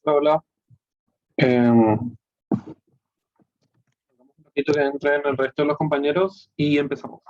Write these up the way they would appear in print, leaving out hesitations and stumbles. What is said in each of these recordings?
Hola, un poquito que entren el resto de los compañeros y empezamos.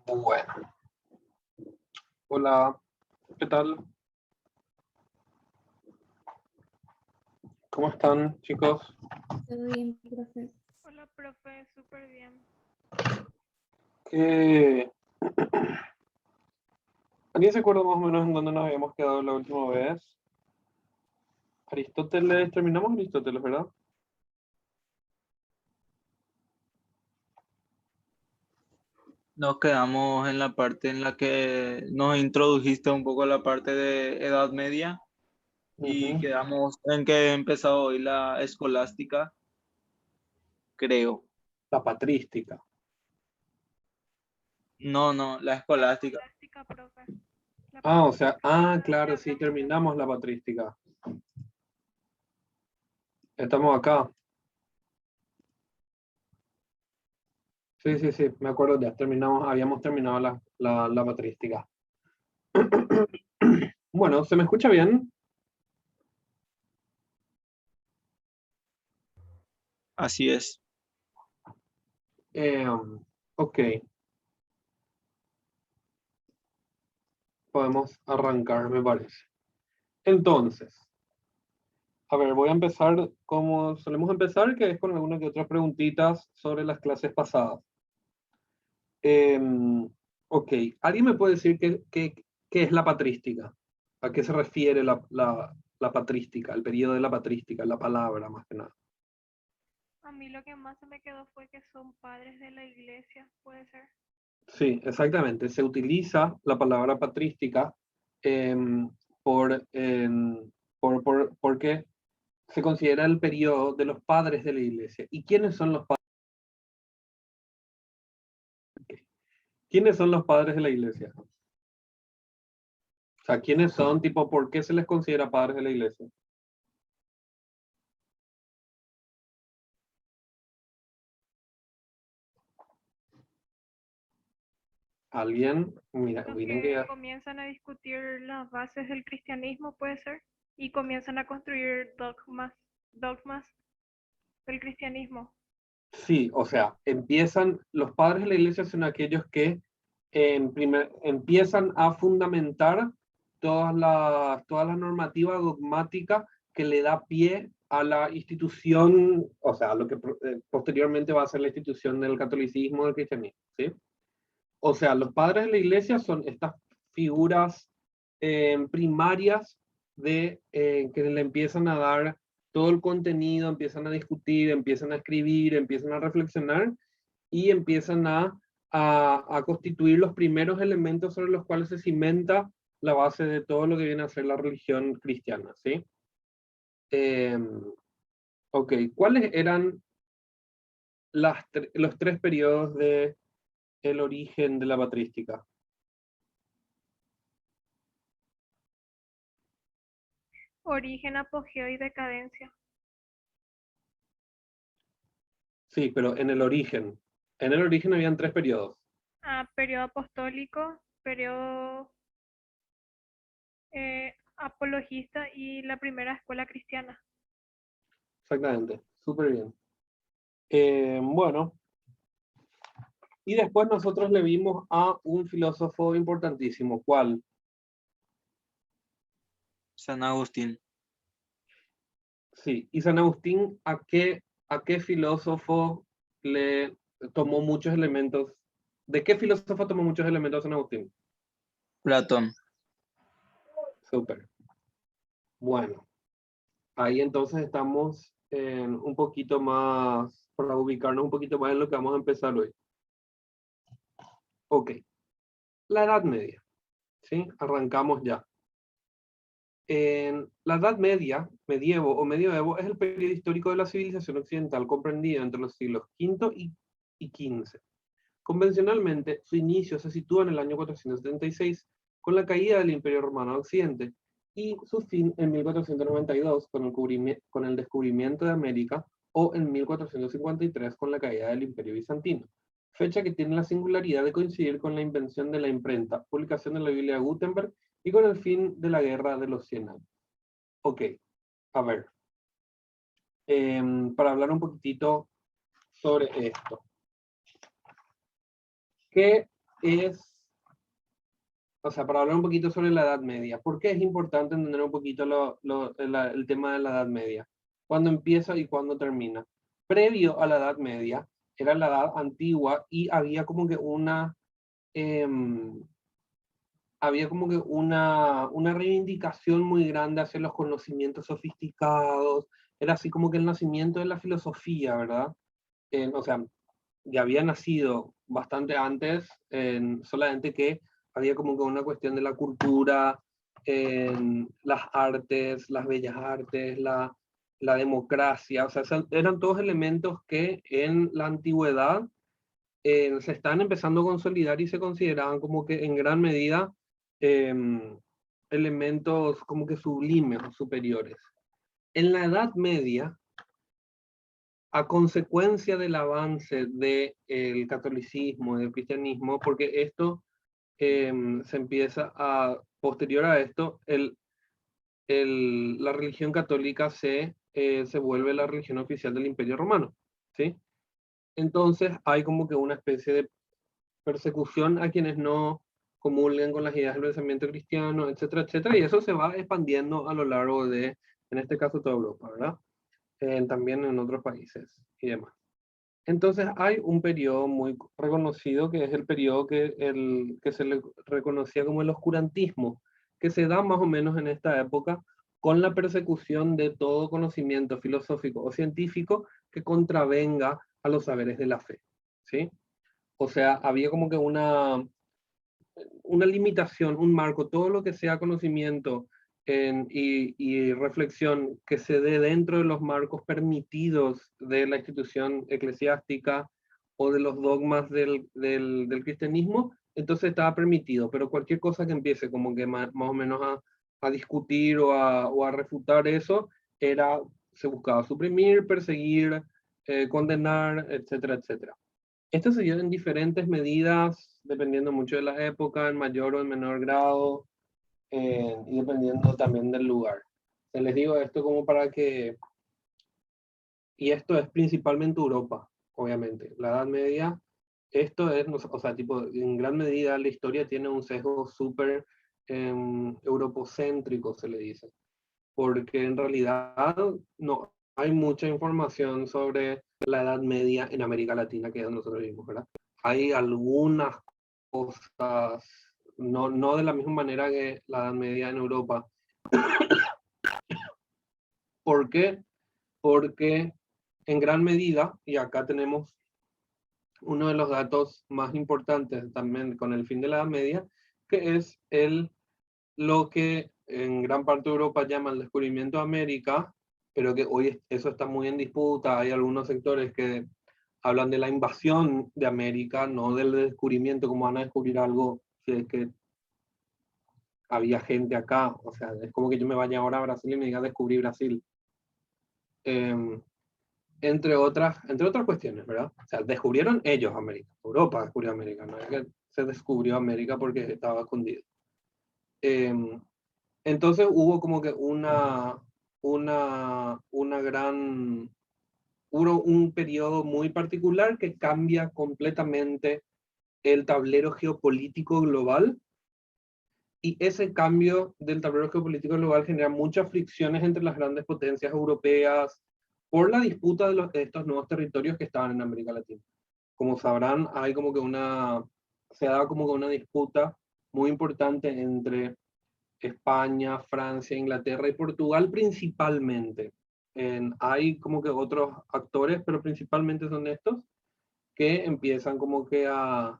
Bueno, hola, ¿qué tal? ¿Cómo están, chicos? Todo bien, profe. Hola, profe, súper bien. ¿Qué... ¿Alguien se acuerda más o menos en dónde nos habíamos quedado la última vez? Aristóteles, terminamos Aristóteles, ¿verdad? Nos quedamos en la parte en la que nos introdujiste un poco a la parte de Edad Media y Ujú. quedamos en que he empezado hoy la escolástica, creo. La patrística. No, la La escolástica. escolástica, profe. La Ah, o sea, patrística claro, ya sí, hablamos de eso. terminamos la patrística. Estamos acá. Sí, me acuerdo ya, habíamos terminado la patrística. Bueno, ¿se me escucha bien? Así es. Eh, ok, podemos arrancar, me parece. Entonces, a ver, voy a empezar como solemos empezar, que es con algunas que otras preguntitas sobre las clases pasadas. Ok, ¿alguien me puede decir qué es la patrística? ¿A qué se refiere la patrística, el periodo de la patrística, la palabra más que nada? A mí lo que más se me quedó fue que son padres de la iglesia, puede ser. Sí, exactamente. Se utiliza la palabra patrística em, por, porque se considera el periodo de los padres de la iglesia. ¿Y quiénes son los padres? ¿Quiénes son los padres de la iglesia? O sea, ¿quiénes son, tipo, por qué se les considera padres de la iglesia? ¿Alguien? Mira, Los miren que que ya... comienzan a discutir las bases del cristianismo, puede ser. Y comienzan a construir dogmas del cristianismo. Sí, o sea, los padres de la iglesia son aquellos que empiezan a fundamentar toda la normativa dogmática que le da pie a la institución, o sea, a lo que posteriormente va a ser la institución del catolicismo, del cristianismo, ¿sí? O sea, los padres de la iglesia son estas figuras primarias que le empiezan a dar todo el contenido, empiezan a discutir, empiezan a escribir, empiezan a reflexionar y empiezan a constituir los primeros elementos sobre los cuales se cimenta la base de todo lo que viene a ser la religión cristiana, ¿sí? Eh, ok, ¿cuáles eran los tres periodos de el origen de la patrística? Origen, apogeo y decadencia. Sí, pero en el origen. En el origen habían tres periodos. Periodo apostólico, periodo apologista y la primera escuela cristiana. Exactamente. Súper bien. Bueno, y después nosotros le vimos a un filósofo importantísimo. ¿Cuál? San Agustín. Sí. ¿Y San Agustín a qué filósofo le tomó muchos elementos? ¿De qué filósofo tomó muchos elementos San Agustín? Platón. Súper. Bueno, ahí entonces estamos un poquito más, para ubicarnos un poquito más en lo que vamos a empezar hoy. Ok, la Edad Media. ¿Sí? Arrancamos ya. En la Edad Media, medievo o medioevo, es el periodo histórico de la civilización occidental comprendido entre los siglos V y XV. Convencionalmente, su inicio se sitúa en el año 476, con la caída del Imperio Romano de Occidente, y su fin en 1492, con el descubrimiento de América, o en 1453, con la caída del Imperio Bizantino, fecha que tiene la singularidad de coincidir con la invención de la imprenta, publicación de la Biblia de Gutenberg y con el fin de la Guerra de los 100 años. Ok, a ver, para hablar un poquitito sobre esto. ¿Qué es, o sea, para hablar un poquito sobre la Edad Media, ¿por qué es importante entender un poquito el tema de la Edad Media? ¿Cuándo empieza y cuándo termina? Previo a la Edad Media, era la Edad Antigua y había como que una reivindicación muy grande hacia los conocimientos sofisticados, era así como que el nacimiento de la filosofía, ¿verdad? O sea, ya había nacido bastante antes, solamente que había como que una cuestión de la cultura, las artes, las bellas artes, la democracia, o sea, eran todos elementos que en la antigüedad se están empezando a consolidar y se consideraban como que en gran medida elementos como que sublimes o superiores. En la Edad Media, a consecuencia del avance del catolicismo, del cristianismo, porque esto se empieza posterior a esto, la religión católica se vuelve la religión oficial del Imperio Romano, ¿sí? Entonces hay como que una especie de persecución a quienes no comulguen con las ideas del pensamiento cristiano, etcétera, etcétera, y eso se va expandiendo a lo largo de, en este caso, toda Europa, ¿verdad? También en otros países y demás. Entonces hay un periodo muy reconocido que es el periodo que se le reconocía como el oscurantismo, que se da más o menos en esta época con la persecución de todo conocimiento filosófico o científico que contravenga a los saberes de la fe, ¿sí? O sea, había como que una limitación, un marco, todo lo que sea conocimiento y reflexión que se dé dentro de los marcos permitidos de la institución eclesiástica o de los dogmas del cristianismo, entonces estaba permitido, pero cualquier cosa que empiece como que más o menos a discutir o a refutar eso, se buscaba suprimir, perseguir, condenar, etcétera, etcétera. Esto se dio en diferentes medidas, dependiendo mucho de la época, en mayor o en menor grado, y dependiendo también del lugar. Se les digo esto como para que, y esto es principalmente Europa, obviamente. La Edad Media, esto es, o sea, tipo, en gran medida la historia tiene un sesgo súper europocéntrico, se le dice, porque en realidad no hay mucha información sobre la Edad Media en América Latina, que es donde nosotros vivimos, ¿verdad? Hay algunas cosas, no de la misma manera que la Edad Media en Europa. ¿Por qué? Porque en gran medida, y acá tenemos uno de los datos más importantes también con el fin de la Edad Media, que es lo que en gran parte de Europa llaman el descubrimiento de América, pero que hoy eso está muy en disputa. Hay algunos sectores que hablan de la invasión de América, no del descubrimiento, como van a descubrir algo si es que había gente acá. O sea, es como que yo me vaya ahora a Brasil y me diga descubrí Brasil. Entre otras cuestiones, ¿verdad? O sea, descubrieron ellos América, Europa descubrió América, no es que se descubrió América porque estaba escondido. Entonces hubo como que un periodo muy particular que cambia completamente el tablero geopolítico global, y ese cambio del tablero geopolítico global genera muchas fricciones entre las grandes potencias europeas por la disputa de estos nuevos territorios que estaban en América Latina. Como sabrán, se ha dado como que una disputa muy importante entre España, Francia, Inglaterra y Portugal principalmente. Hay como que otros actores, pero principalmente son estos que empiezan como que a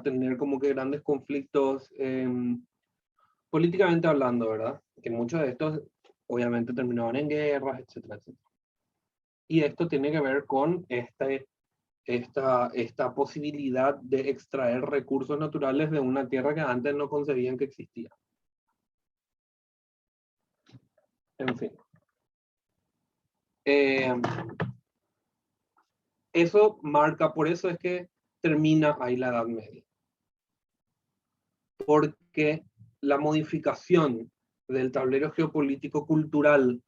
tener como que grandes conflictos políticamente hablando, ¿verdad? Que muchos de estos obviamente terminaban en guerras, etcétera, etcétera. Y esto tiene que ver con esta posibilidad de extraer recursos naturales de una tierra que antes no concebían que existía. En fin. Eso marca, por eso es que termina ahí la Edad Media. Porque la modificación del tablero geopolítico cultural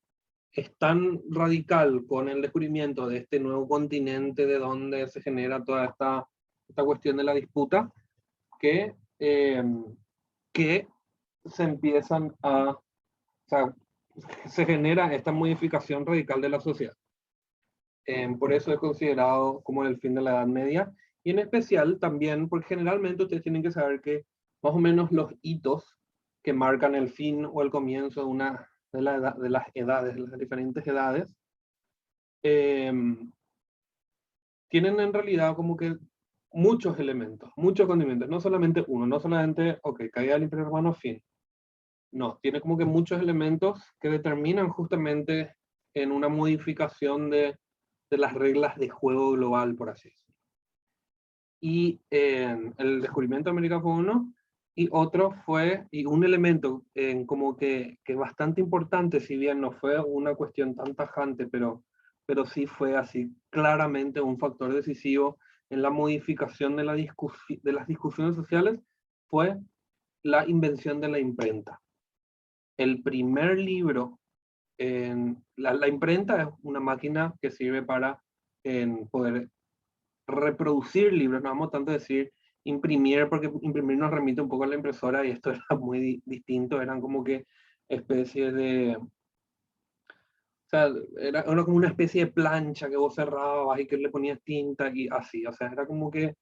es tan radical con el descubrimiento de este nuevo continente de donde se genera toda esta esta cuestión de la disputa, que se empiezan a, o sea, se genera esta modificación radical de la sociedad. Por eso es considerado como el fin de la Edad Media, y en especial también, porque generalmente ustedes tienen que saber que más o menos los hitos que marcan el fin o el comienzo de las edades, de las diferentes edades, tienen en realidad como que muchos elementos, muchos condimentos, no solamente uno, no solamente, ok, caída del Imperio Romano, fin. No, tiene como que muchos elementos que determinan justamente en una modificación de las reglas de juego global, por así decirlo. Y el descubrimiento de América fue uno, y otro fue, y un elemento como que bastante importante, si bien no fue una cuestión tan tajante, pero sí fue así claramente un factor decisivo en la modificación de las discusiones sociales, fue la invención de la imprenta. El primer libro, la imprenta es una máquina que sirve para poder reproducir libros, no vamos tanto a decir imprimir, porque imprimir nos remite un poco a la impresora y esto era muy distinto, eran como que especies de, o sea, era como una especie de plancha que vos cerrabas y que le ponías tinta y así, o sea, era como que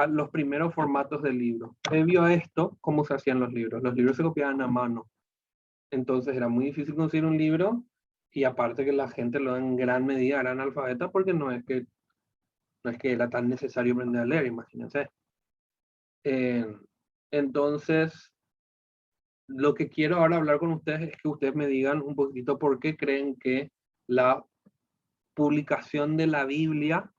los primeros formatos del libro. Previo a esto, ¿cómo se hacían los libros? Los libros se copiaban a mano, entonces era muy difícil conseguir un libro, y aparte que la gente lo en gran medida era analfabeta, porque no es que era tan necesario aprender a leer, imagínense. Entonces, lo que quiero ahora hablar con ustedes es que ustedes me digan un poquito por qué creen que la publicación de la Biblia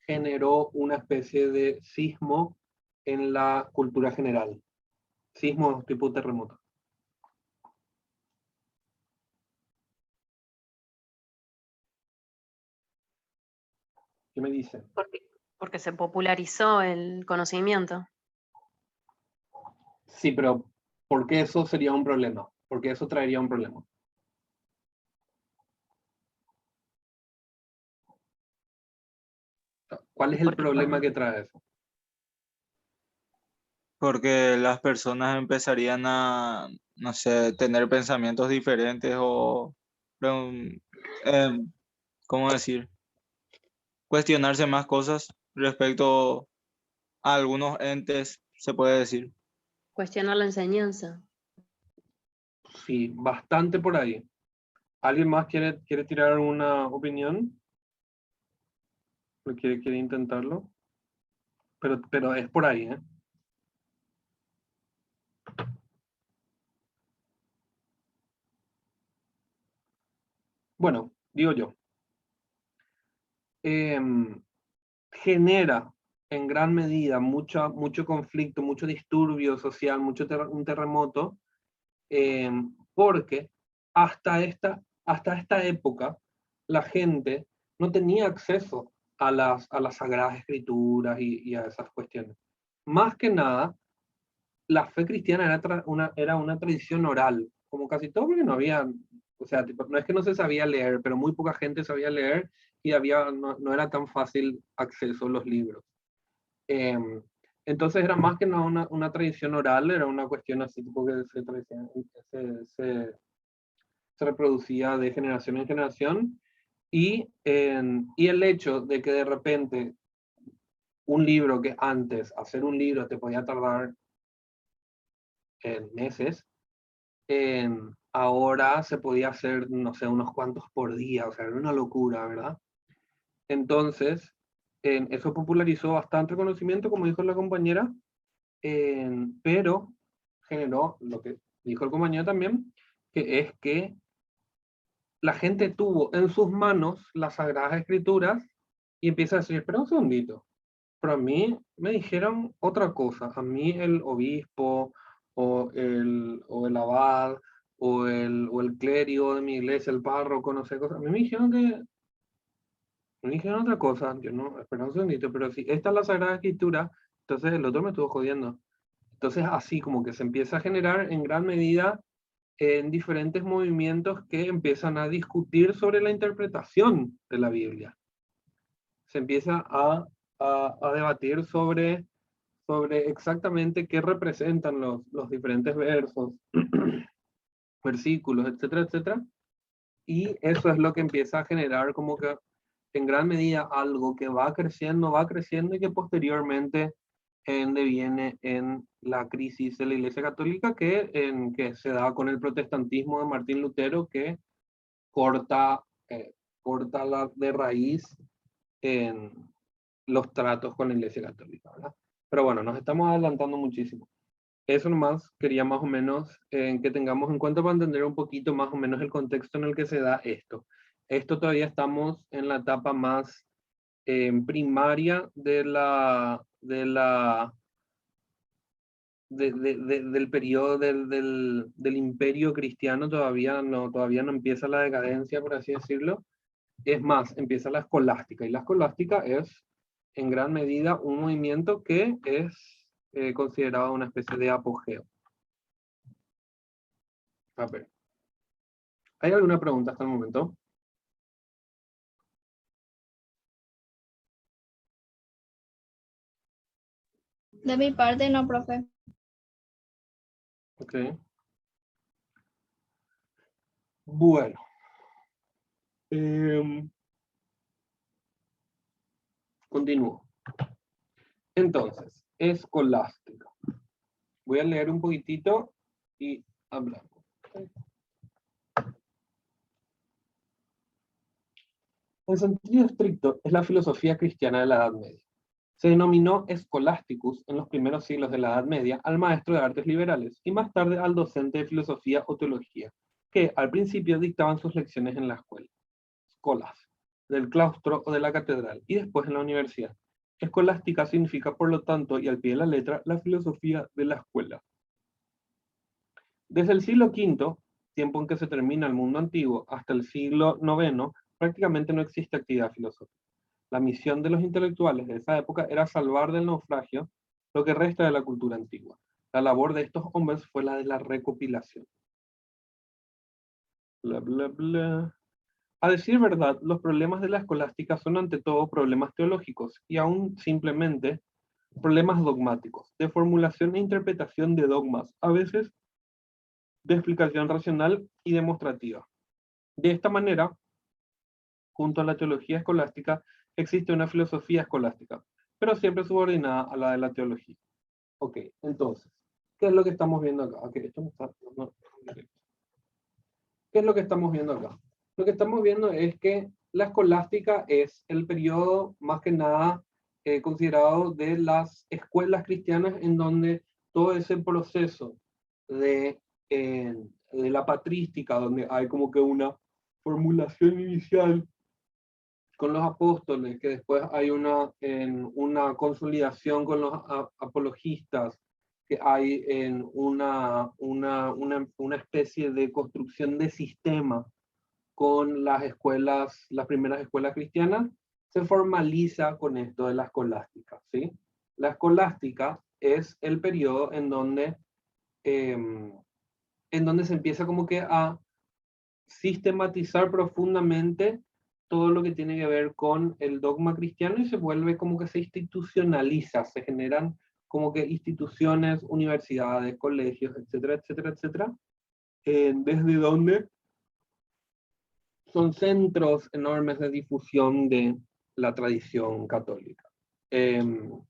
generó una especie de sismo en la cultura general. Sismo tipo terremoto. ¿Qué me dicen? Porque se popularizó el conocimiento. Sí, pero ¿por qué eso sería un problema? ¿Por qué eso traería un problema? ¿Cuál es el problema que trae eso? Porque las personas empezarían a, no sé, tener pensamientos diferentes o, ¿cómo decir? Cuestionarse más cosas respecto a algunos entes, se puede decir. Cuestionar la enseñanza. Sí, bastante por ahí. ¿Alguien más quiere tirar alguna opinión? ¿O quiere intentarlo? Pero es por ahí, ¿eh? Bueno, digo yo. Genera en gran medida mucho conflicto, mucho disturbio social, un terremoto, porque hasta esta época la gente no tenía acceso a las sagradas escrituras y a esas cuestiones. Más que nada, la fe cristiana era una tradición oral, como casi todo, porque no había, o sea, tipo, no es que no se sabía leer, pero muy poca gente sabía leer, y no era tan fácil acceso a los libros. Entonces era más que nada una tradición oral, era una cuestión así tipo que se reproducía de generación en generación, y el hecho de que de repente un libro que antes, hacer un libro te podía tardar meses, ahora se podía hacer, no sé, unos cuantos por día, o sea, era una locura, ¿verdad? Entonces, eso popularizó bastante el conocimiento, como dijo la compañera, pero generó lo que dijo el compañero también, que es que la gente tuvo en sus manos las Sagradas Escrituras y empieza a decir, espera un segundito, pero a mí me dijeron otra cosa, a mí el obispo o el abad o el clérigo de mi iglesia, el párroco, no sé, cosas, a mí me dijeron otra cosa, yo no, espera un segundito, pero si esta es la Sagrada Escritura, entonces el otro me estuvo jodiendo. Entonces así como que se empieza a generar en gran medida en diferentes movimientos que empiezan a discutir sobre la interpretación de la Biblia. se empieza a debatir sobre exactamente qué representan los diferentes versos, versículos, etcétera, etcétera. Y eso es lo que empieza a generar como que en gran medida algo que va creciendo y que posteriormente deviene en la crisis de la Iglesia Católica que se da con el protestantismo de Martín Lutero, que corta de raíz en los tratos con la Iglesia Católica, ¿verdad? Pero bueno, nos estamos adelantando muchísimo. Eso nomás quería más o menos que tengamos en cuenta para entender un poquito más o menos el contexto en el que se da esto. Esto todavía estamos en la etapa más primaria del periodo del imperio cristiano, todavía no empieza la decadencia, por así decirlo. Es más, empieza la escolástica, y la escolástica es en gran medida un movimiento que es considerado una especie de apogeo. A ver, ¿hay alguna pregunta hasta el momento? De mi parte, no, profe. Ok. Bueno. Continúo. Entonces, escolástica. Voy a leer un poquitito y hablamos. En sentido estricto, es la filosofía cristiana de la Edad Media. Se denominó Scholasticus en los primeros siglos de la Edad Media al maestro de artes liberales y más tarde al docente de filosofía o teología, que al principio dictaban sus lecciones en la escuela, escolas, del claustro o de la catedral, y después en la universidad. Escolástica significa, por lo tanto, y al pie de la letra, la filosofía de la escuela. Desde el siglo V, tiempo en que se termina el mundo antiguo, hasta el siglo IX, prácticamente no existe actividad filosófica. La misión de los intelectuales de esa época era salvar del naufragio lo que resta de la cultura antigua. La labor de estos hombres fue la de la recopilación. Bla, bla, bla. A decir verdad, los problemas de la escolástica son ante todo problemas teológicos y aún simplemente problemas dogmáticos, de formulación e interpretación de dogmas, a veces de explicación racional y demostrativa. De esta manera, junto a la teología escolástica, existe una filosofía escolástica, pero siempre subordinada a la de la teología. Ok, entonces, ¿qué es lo que estamos viendo acá? Okay, esto no está, no. ¿Qué es lo que estamos viendo acá? Lo que estamos viendo es que la escolástica es el periodo más que nada considerado de las escuelas cristianas en donde todo ese proceso de la patrística, donde hay como que una formulación inicial con los apóstoles, que después hay una consolidación con los apologistas, que hay en una especie de construcción de sistema con las escuelas, las primeras escuelas cristianas, se formaliza con esto de la escolástica, ¿sí? La escolástica es el periodo en donde se empieza como que a sistematizar profundamente todo lo que tiene que ver con el dogma cristiano y se vuelve como que se institucionaliza, se generan como que instituciones, universidades, colegios, etcétera, etcétera, etcétera, desde donde son centros enormes de difusión de la tradición católica. ¿Qué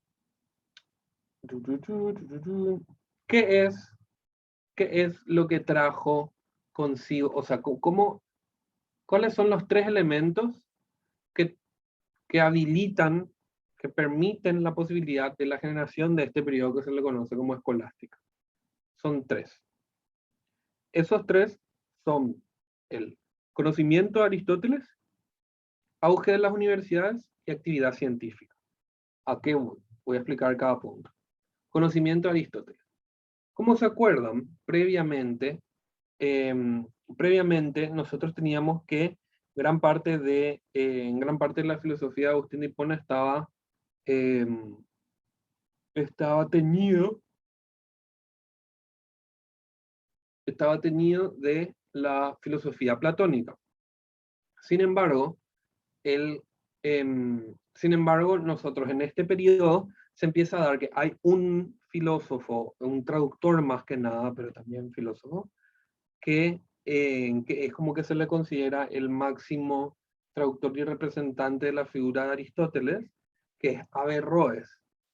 es lo que trajo consigo? O sea, ¿cuáles son los tres elementos que habilitan, que permiten la posibilidad de la generación de este periodo que se le conoce como escolástica? Son tres. Esos tres son el conocimiento de Aristóteles, auge de las universidades y actividad científica. ¿A qué voy? Voy a explicar cada punto. Conocimiento de Aristóteles. Como se acuerdan, previamente nosotros teníamos que en gran parte de la filosofía de Agustín de Hipona estaba teñido de la filosofía platónica. Sin embargo, el Sin embargo, nosotros en este periodo se empieza a dar que hay un filósofo, un traductor más que nada, pero también filósofo, que es como que se le considera el máximo traductor y representante de la figura de Aristóteles, que es Averroes,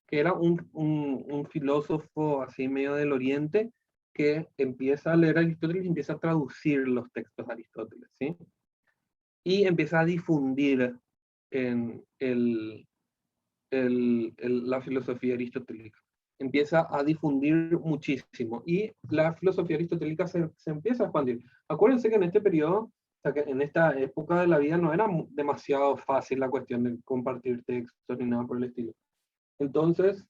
que era un filósofo así medio del Oriente, que empieza a leer a Aristóteles y empieza a traducir los textos de Aristóteles, ¿sí? Y empieza a difundir en la filosofía aristotélica. Empieza a difundir muchísimo y la filosofía aristotélica se empieza a expandir. Acuérdense que en este periodo, o sea, que en esta época de la vida no era demasiado fácil la cuestión de compartir textos ni nada por el estilo. Entonces,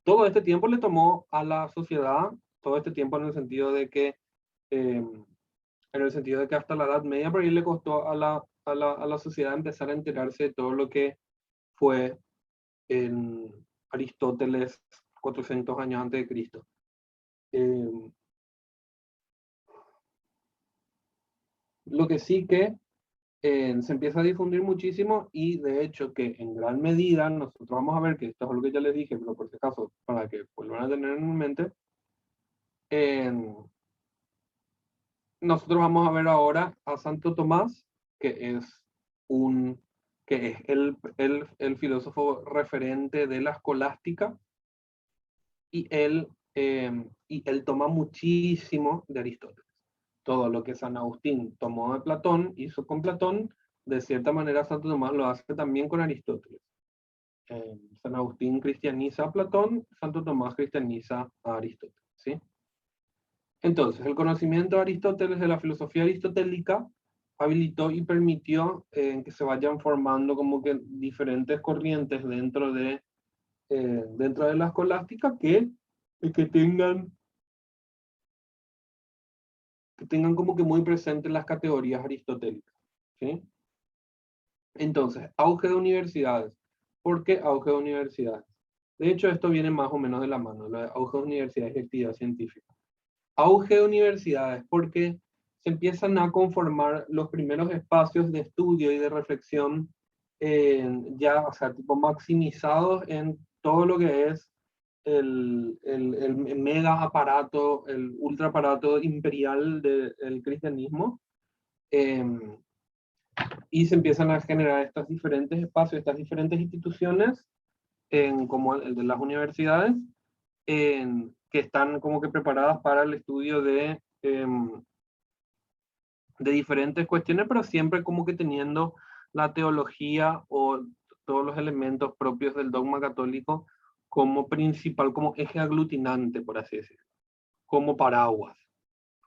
todo este tiempo le tomó a la sociedad, todo este tiempo en el sentido de que, hasta la Edad Media, por ahí le costó a la sociedad empezar a enterarse de todo lo que fue en Aristóteles 400 años antes de Cristo. Lo que sí que se empieza a difundir muchísimo y de hecho que en gran medida nosotros vamos a ver que esto es lo que ya les dije, pero por si acaso, para que vuelvan a tener en mente, nosotros vamos a ver ahora a Santo Tomás, que es el filósofo referente de la escolástica, y él toma muchísimo de Aristóteles. Todo lo que San Agustín tomó de Platón, hizo con Platón, de cierta manera Santo Tomás lo hace también con Aristóteles. San Agustín cristianiza a Platón, Santo Tomás cristianiza a Aristóteles, ¿sí? Entonces, el conocimiento de Aristóteles, de la filosofía aristotélica, habilitó y permitió que se vayan formando como que diferentes corrientes dentro de la escolástica que tengan como que muy presentes las categorías aristotélicas, ¿sí? Entonces, auge de universidades. ¿Por qué auge de universidades? De hecho, esto viene más o menos de la mano, lo de auge de universidades y actividad científica. Auge de universidades porque se empiezan a conformar los primeros espacios de estudio y de reflexión ya, o sea, tipo maximizados en todo lo que es el mega aparato, el ultra aparato imperial del cristianismo, y se empiezan a generar estos diferentes espacios, estas diferentes instituciones, como el de las universidades, que están como que preparadas para el estudio de diferentes cuestiones, pero siempre como que teniendo la teología o todos los elementos propios del dogma católico como principal, como eje aglutinante, por así decirlo, como paraguas.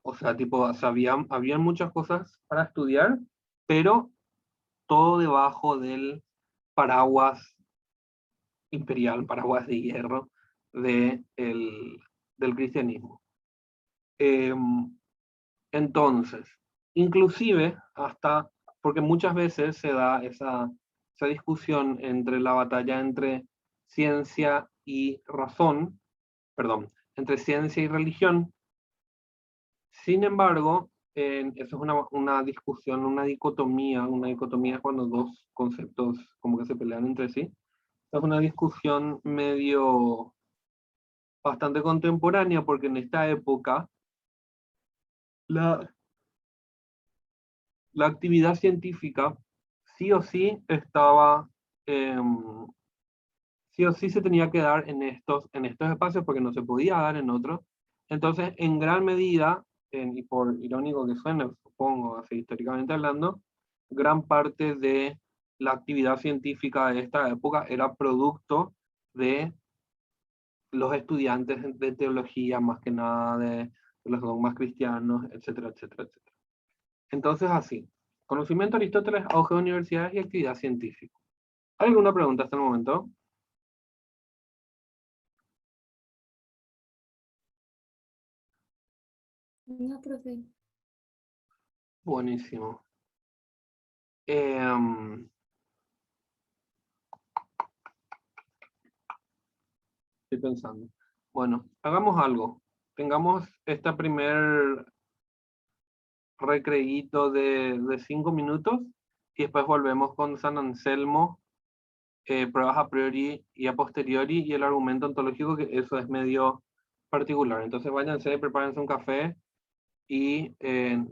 O sea, tipo, o sea, habían muchas cosas para estudiar, pero todo debajo del paraguas imperial, paraguas de hierro del cristianismo. Entonces, inclusive hasta, porque muchas veces se da esa discusión entre la batalla entre ciencia y razón, perdón, entre ciencia y religión. Sin embargo, eso es una discusión, una dicotomía es cuando dos conceptos como que se pelean entre sí. Es una discusión bastante contemporánea, porque en esta época la actividad científica sí o sí sí o sí se tenía que dar en estos espacios porque no se podía dar en otros. Entonces, en gran medida, y por irónico que suene, supongo, así históricamente hablando, gran parte de la actividad científica de esta época era producto de los estudiantes de teología, más que nada de los dogmas cristianos, etcétera, etcétera, etcétera. Entonces, así, conocimiento de Aristóteles, auge de universidades y actividad científica. ¿Hay alguna pregunta hasta el momento? No, profe. Buenísimo. Estoy pensando. Bueno, hagamos algo. Tengamos este primer recreíto de 5 minutos y después volvemos con San Anselmo, pruebas a priori y a posteriori, y el argumento ontológico, que eso es medio particular. Entonces váyanse, prepárense un café y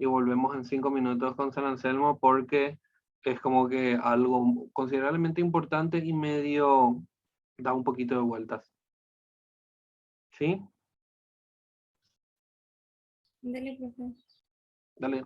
volvemos en 5 minutos con San Anselmo, porque es como que algo considerablemente importante y medio da un poquito de vueltas. ¿Sí? Dale, profe. Dale.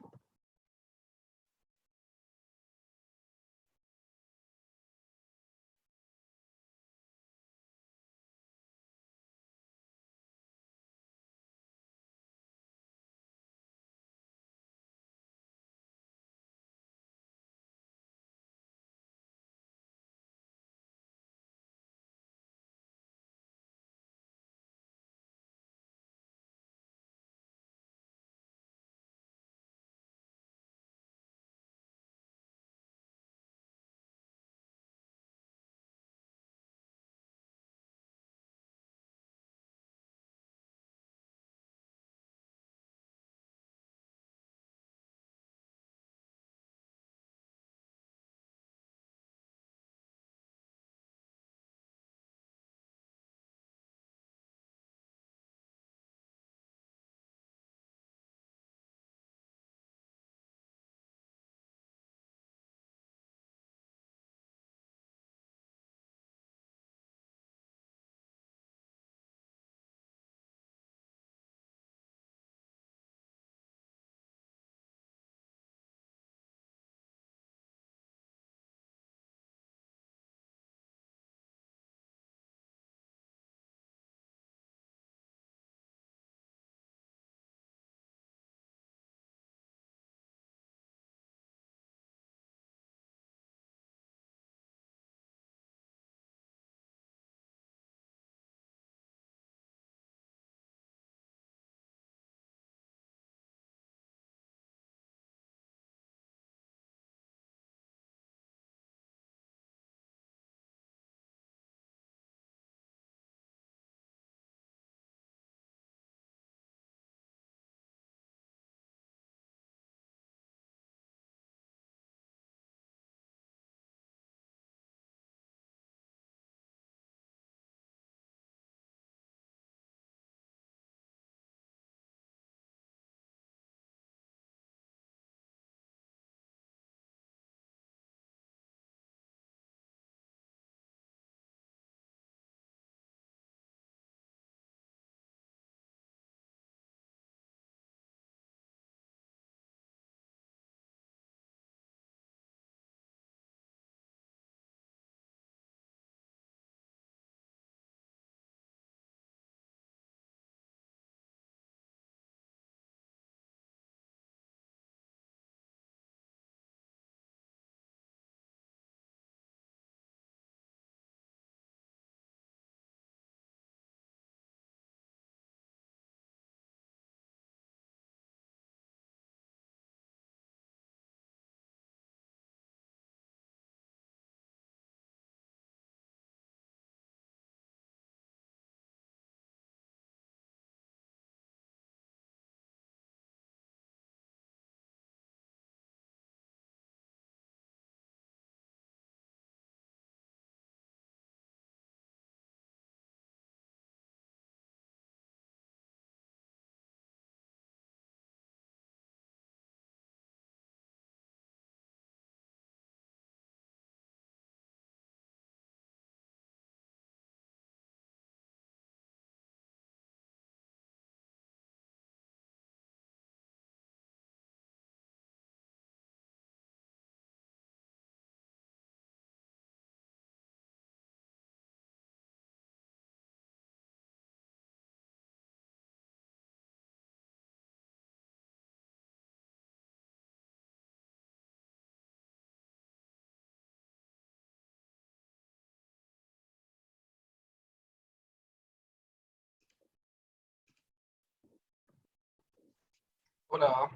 Hola,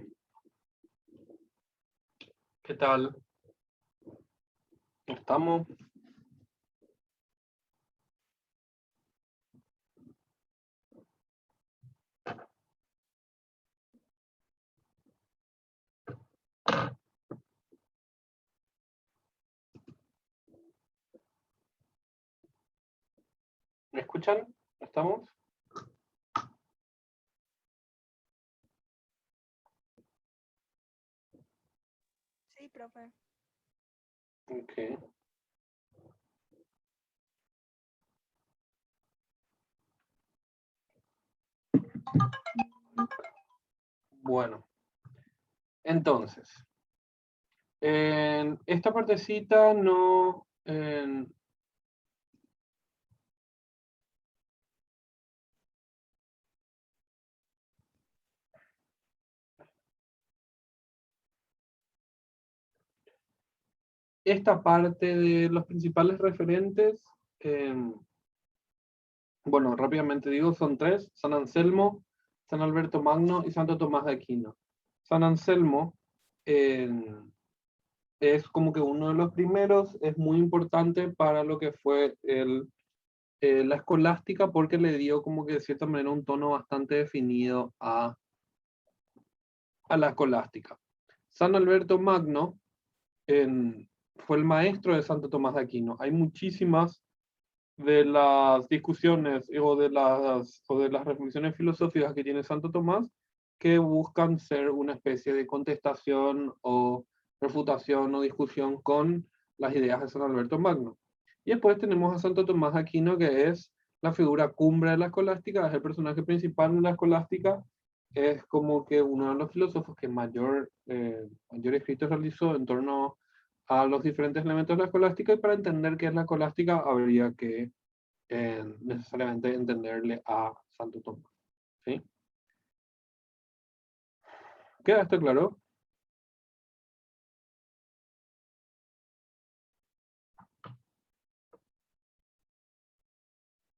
¿qué tal? ¿Estamos? ¿Me escuchan? ¿Estamos? Sí, profe. Ok. Bueno, entonces, en esta partecita no... esta parte de los principales referentes, bueno, rápidamente digo, son tres: San Anselmo, San Alberto Magno y Santo Tomás de Aquino. San Anselmo es como que uno de los primeros, es muy importante para lo que fue la escolástica, porque le dio como que de cierta manera un tono bastante definido a la escolástica. San Alberto Magno fue el maestro de Santo Tomás de Aquino. Hay muchísimas de las discusiones o de las reflexiones filosóficas que tiene Santo Tomás que buscan ser una especie de contestación o refutación o discusión con las ideas de San Alberto Magno. Y después tenemos a Santo Tomás de Aquino, que es la figura cumbre de la escolástica, es el personaje principal de la escolástica, es como que uno de los filósofos que mayor escrito realizó en torno a los diferentes elementos de la escolástica, y para entender qué es la escolástica habría que necesariamente entenderle a Santo Tomás. ¿Sí? ¿Queda esto claro?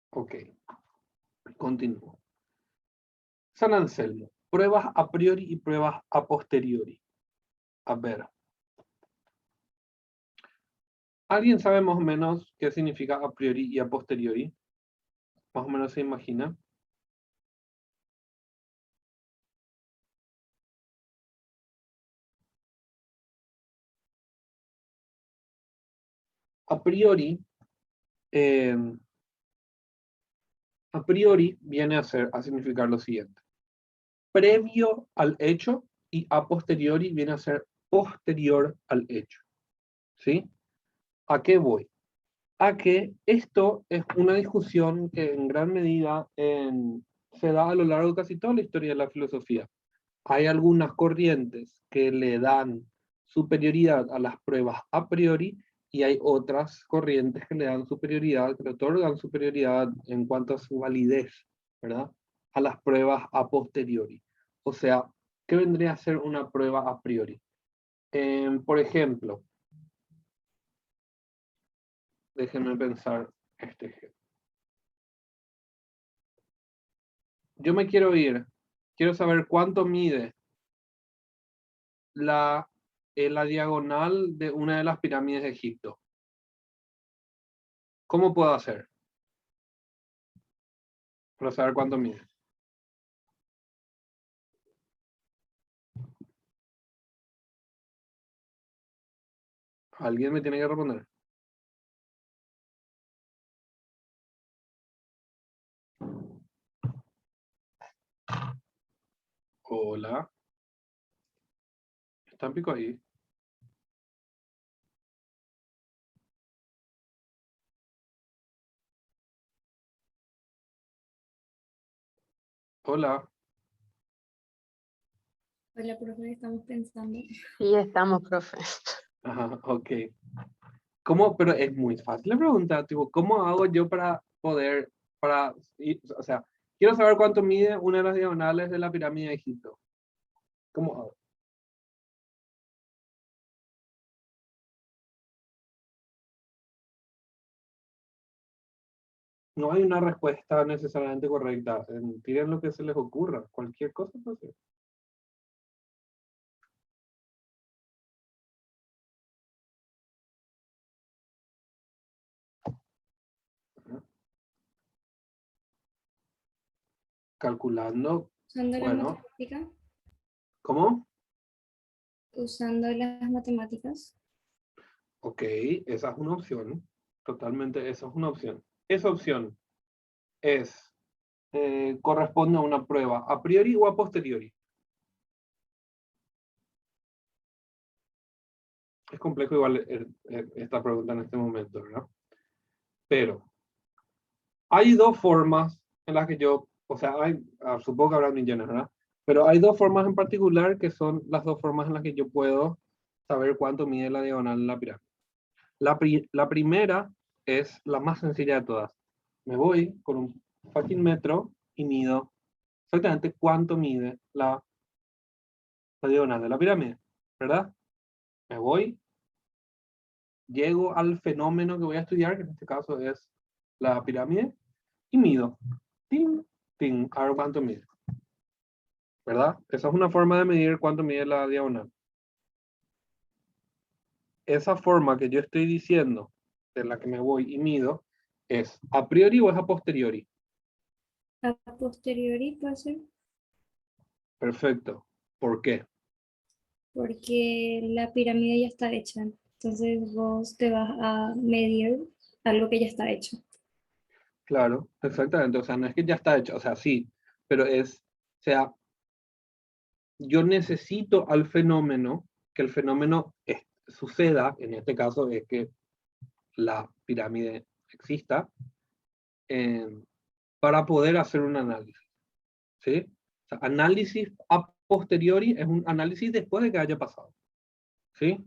Ok, continúo. San Anselmo, pruebas a priori y pruebas a posteriori. A ver. ¿Alguien sabe más o menos qué significa a priori y a posteriori? Más o menos se imagina. A priori, a priori viene a significar lo siguiente: previo al hecho, y a posteriori viene a ser posterior al hecho. ¿Sí? ¿A qué voy? A que esto es una discusión que en gran medida se da a lo largo de casi toda la historia de la filosofía. Hay algunas corrientes que le dan superioridad a las pruebas a priori, y hay otras corrientes que le dan superioridad, que le otorgan superioridad en cuanto a su validez, ¿verdad? A las pruebas a posteriori. O sea, ¿qué vendría a ser una prueba a priori? Por ejemplo, déjenme pensar este ejemplo. Yo me quiero ir, quiero saber cuánto mide la diagonal de una de las pirámides de Egipto. ¿Cómo puedo hacer para saber cuánto mide? Alguien me tiene que responder. Hola. ¿Está en pico ahí? Hola. Hola, profe, estamos pensando. Sí, estamos, profe. Ajá, ok. ¿Cómo? Pero es muy fácil la pregunta, tipo, ¿cómo hago yo para poder, o sea, quiero saber cuánto mide una de las diagonales de la pirámide de Egipto? ¿Cómo hago? No hay una respuesta necesariamente correcta. Tiren lo que se les ocurra. Cualquier cosa puede ser. Calculando. Usando la Bueno, matemática. ¿cómo? Usando las matemáticas. Ok, esa es una opción. Totalmente, esa es una opción. Esa opción corresponde a una prueba a priori o a posteriori. Es complejo igual esta pregunta en este momento, ¿verdad? Pero hay dos formas en las que yo, o sea, supongo que habrá millones, ¿verdad? Pero hay dos formas en particular que son las dos formas en las que yo puedo saber cuánto mide la diagonal en la pirámide. La primera es la más sencilla de todas. Me voy con un fucking metro y mido exactamente cuánto mide la diagonal de la pirámide, ¿verdad? Me voy, llego al fenómeno que voy a estudiar, que en este caso es la pirámide, y mido. Ting, ting, a ver cuánto mide. ¿Verdad? Esa es una forma de medir cuánto mide la diagonal. Esa forma que yo estoy diciendo, de la que me voy y mido, ¿es a priori o es a posteriori? A posteriori puede ser, Perfecto. ¿Por qué? porque la pirámide ya está hecha. Entonces vos te vas a medir algo que ya está hecho. Claro, exactamente. O sea, no es que ya está hecho, o sea, sí, pero o sea, yo necesito al fenómeno, que el fenómeno suceda, en este caso es que la pirámide exista, para poder hacer un análisis. ¿Sí? O sea, análisis a posteriori es un análisis después de que haya pasado. ¿Sí?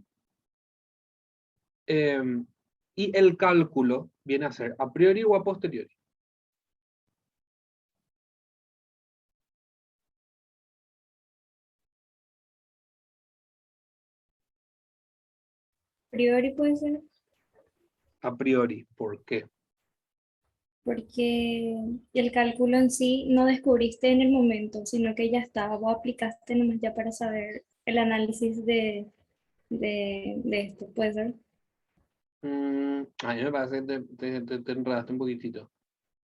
Y el cálculo viene a ser a priori o a posteriori. A priori puede ser, A priori. ¿Por qué? porque el cálculo en sí no descubriste en el momento, sino que ya estaba, vos aplicaste nomás ya para saber el análisis de esto, puede ser. A mí me parece que te enredaste un poquitito.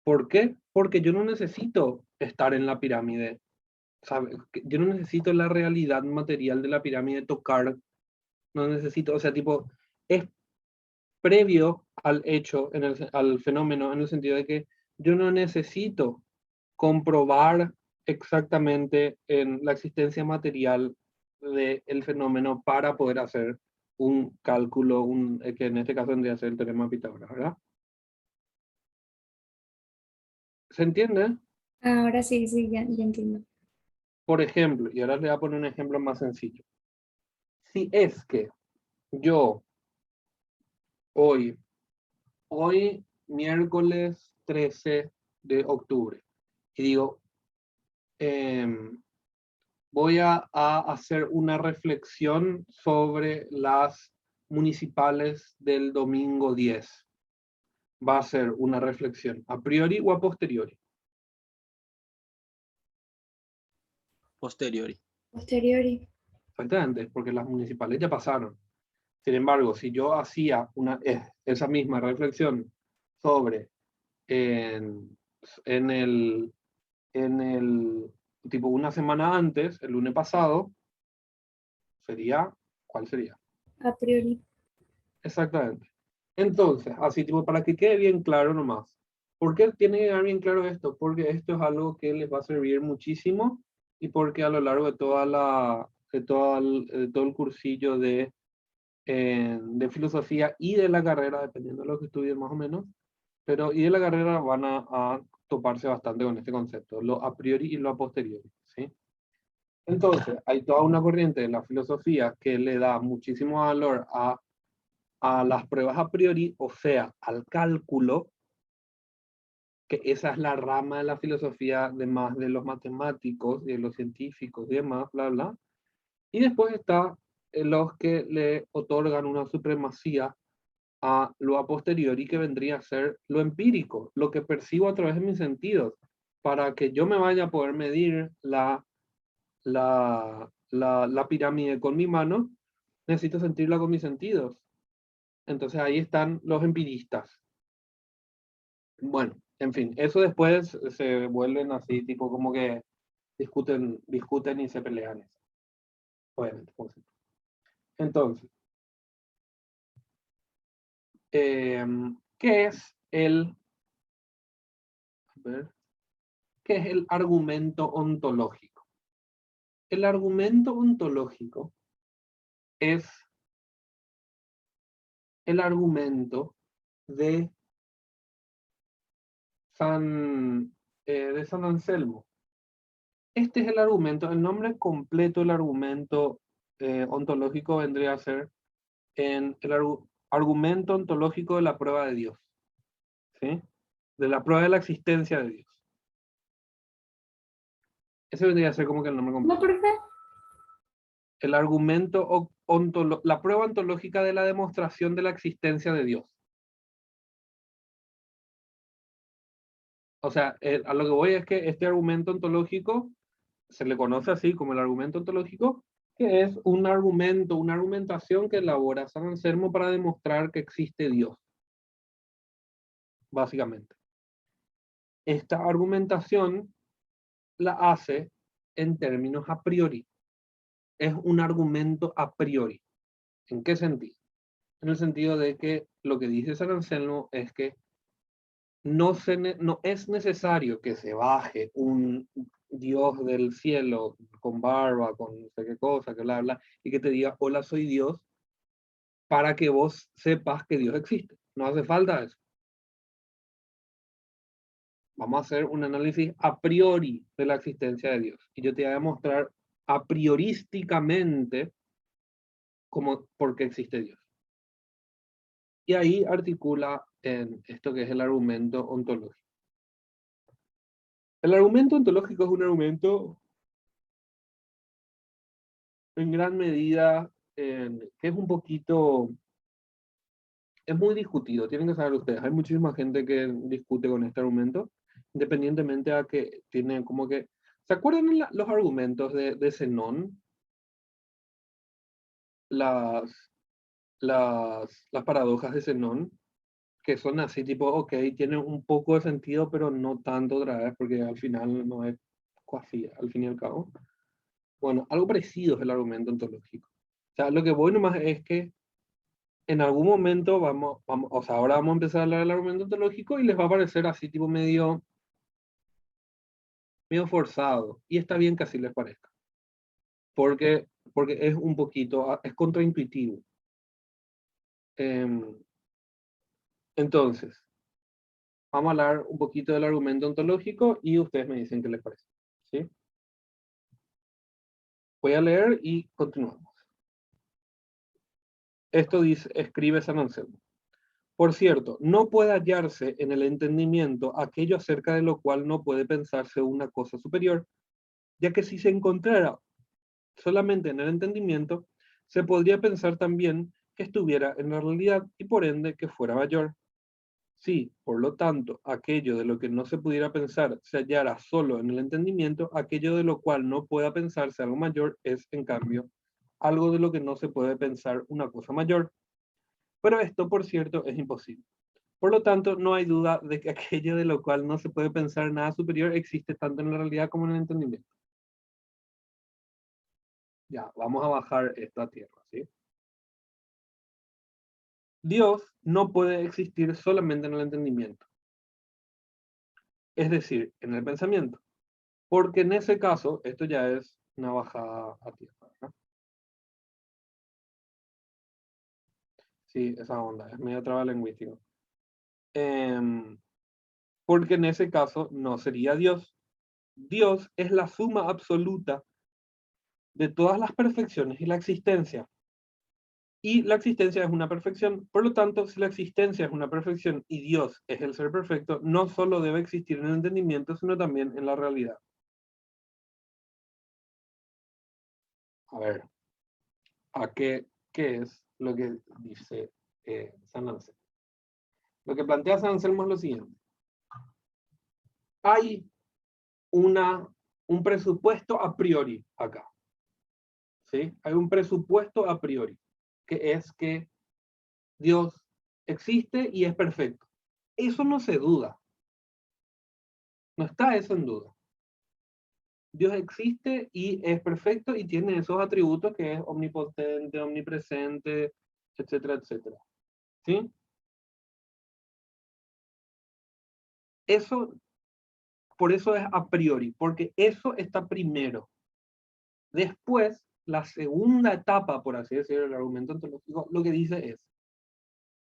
¿Por qué? Porque yo no necesito estar en la pirámide. ¿Sabes? Yo no necesito la realidad material de la pirámide tocar. No necesito, o sea, tipo, es previo al hecho, al fenómeno, en el sentido de que yo no necesito comprobar exactamente en la existencia material del fenómeno para poder hacer un cálculo, que en este caso tendría que ser el teorema de Pitágoras, ¿verdad? ¿Se entiende? Ahora sí, sí, ya entiendo. Por ejemplo, y ahora le voy a poner un ejemplo más sencillo. Si es que yo hoy miércoles 13 de octubre, y digo, voy a hacer una reflexión sobre las municipales del domingo 10. Va a ser una reflexión a priori o a posteriori. Posteriori. Posteriori. Exactamente, porque las municipales ya pasaron. Sin embargo, si yo hacía esa misma reflexión sobre en el tipo una semana antes, el lunes pasado, ¿cuál sería? A priori. Exactamente. Entonces, así tipo, para que quede bien claro nomás. ¿Por qué tiene que quedar bien claro esto? Porque esto es algo que les va a servir muchísimo y porque a lo largo de todo el cursillo de filosofía y de la carrera, dependiendo de lo que estudien más o menos, y de la carrera van a toparse bastante con este concepto, lo a priori y lo a posteriori, ¿sí? Entonces, hay toda una corriente de la filosofía que le da muchísimo valor a las pruebas a priori, o sea, al cálculo, que esa es la rama de la filosofía de más de los matemáticos, de los científicos y demás, bla, bla. Y después está los que le otorgan una supremacía a lo a posteriori, que vendría a ser lo empírico, lo que percibo a través de mis sentidos. Para que yo me vaya a poder medir la pirámide con mi mano, necesito sentirla con mis sentidos. Entonces ahí están los empiristas. Bueno, en fin, eso después se vuelven así, tipo como que discuten y se pelean. Obviamente, por supuesto. Entonces, ¿qué es el ver, ¿qué es el argumento ontológico? El argumento ontológico es el argumento de San Anselmo. Este es el argumento, el nombre completo del argumento ontológico vendría a ser en el argumento ontológico de la prueba de Dios, ¿sí? De la prueba de la existencia de Dios. Ese vendría a ser como que el nombre ¿No, completo. profe? El argumento la prueba ontológica de la demostración de la existencia de Dios. O sea, a lo que voy es que este argumento ontológico se le conoce así como el argumento ontológico, que es un argumento, una argumentación que elabora San Anselmo para demostrar que existe Dios, básicamente. Esta argumentación la hace en términos a priori. Es un argumento a priori. ¿En qué sentido? En el sentido de que lo que dice San Anselmo es que no es necesario que se baje un Dios del cielo con barba, con no sé qué cosa, que bla, bla, y que te diga, hola, soy Dios, para que vos sepas que Dios existe. No hace falta eso. Vamos a hacer un análisis a priori de la existencia de Dios. Y yo te voy a demostrar a priorísticamente por qué existe Dios. Y ahí articula en esto que es el argumento ontológico. El argumento ontológico es un argumento en gran medida que es un poquito, es muy discutido, tienen que saber ustedes. Hay muchísima gente que discute con este argumento, independientemente a que tiene como que, ¿se acuerdan los argumentos de Zenón? Las paradojas de Zenón, que son así tipo, ok, tienen un poco de sentido, pero no tanto otra vez, porque al final no es así, al fin y al cabo. Bueno, algo parecido es el argumento ontológico. O sea, lo que voy nomás es que en algún momento o sea, ahora vamos a empezar a hablar del argumento ontológico y les va a parecer así tipo medio forzado. Y está bien que así les parezca. Porque es un poquito, es contraintuitivo. Entonces, vamos a hablar un poquito del argumento ontológico y ustedes me dicen qué les parece. ¿Sí? Voy a leer y continuamos. Esto dice, escribe San Anselmo. Por cierto, no puede hallarse en el entendimiento aquello acerca de lo cual no puede pensarse una cosa superior, ya que si se encontrara solamente en el entendimiento, se podría pensar también que estuviera en la realidad y por ende que fuera mayor. Si, por lo tanto, aquello de lo que no se pudiera pensar se hallara solo en el entendimiento, aquello de lo cual no pueda pensarse algo mayor es, en cambio, algo de lo que no se puede pensar una cosa mayor. Pero esto, por cierto, es imposible. Por lo tanto, no hay duda de que aquello de lo cual no se puede pensar nada superior existe tanto en la realidad como en el entendimiento. Ya, vamos a bajar esta tierra, ¿sí? Dios no puede existir solamente en el entendimiento, es decir, en el pensamiento, porque en ese caso, esto ya es una bajada a tierra, ¿no? Sí, esa onda, es medio trabalingüístico. Porque en ese caso no sería Dios. Dios es la suma absoluta de todas las perfecciones y la existencia. Y la existencia es una perfección. Por lo tanto, si la existencia es una perfección y Dios es el ser perfecto, no solo debe existir en el entendimiento, sino también en la realidad. A ver, ¿qué es lo que dice San Anselmo? Lo que plantea San Anselmo es lo siguiente. Hay un presupuesto a priori acá. ¿Sí? Hay un presupuesto a priori, que es que Dios existe y es perfecto. Eso no se duda. No está eso en duda. Dios existe y es perfecto y tiene esos atributos que es omnipotente, omnipresente, etcétera, etcétera. ¿Sí? Eso por eso es a priori, porque eso está primero. Después, la segunda etapa, por así decirlo, del argumento ontológico, lo que dice es,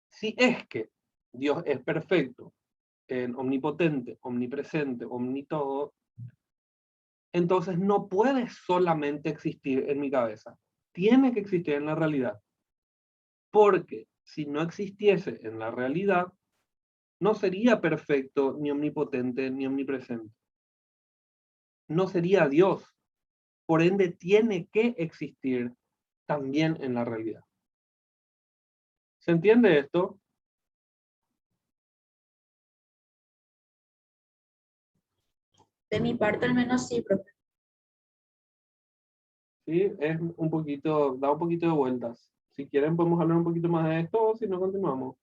si es que Dios es perfecto, omnipotente, omnipresente, omnitodo, entonces no puede solamente existir en mi cabeza, tiene que existir en la realidad. Porque si no existiese en la realidad, no sería perfecto, ni omnipotente, ni omnipresente. No sería Dios. Por ende, tiene que existir también en la realidad. ¿Se entiende esto? De mi parte al menos sí, profe. Sí, es un poquito, da un poquito de vueltas. Si quieren podemos hablar un poquito más de esto, o si no continuamos.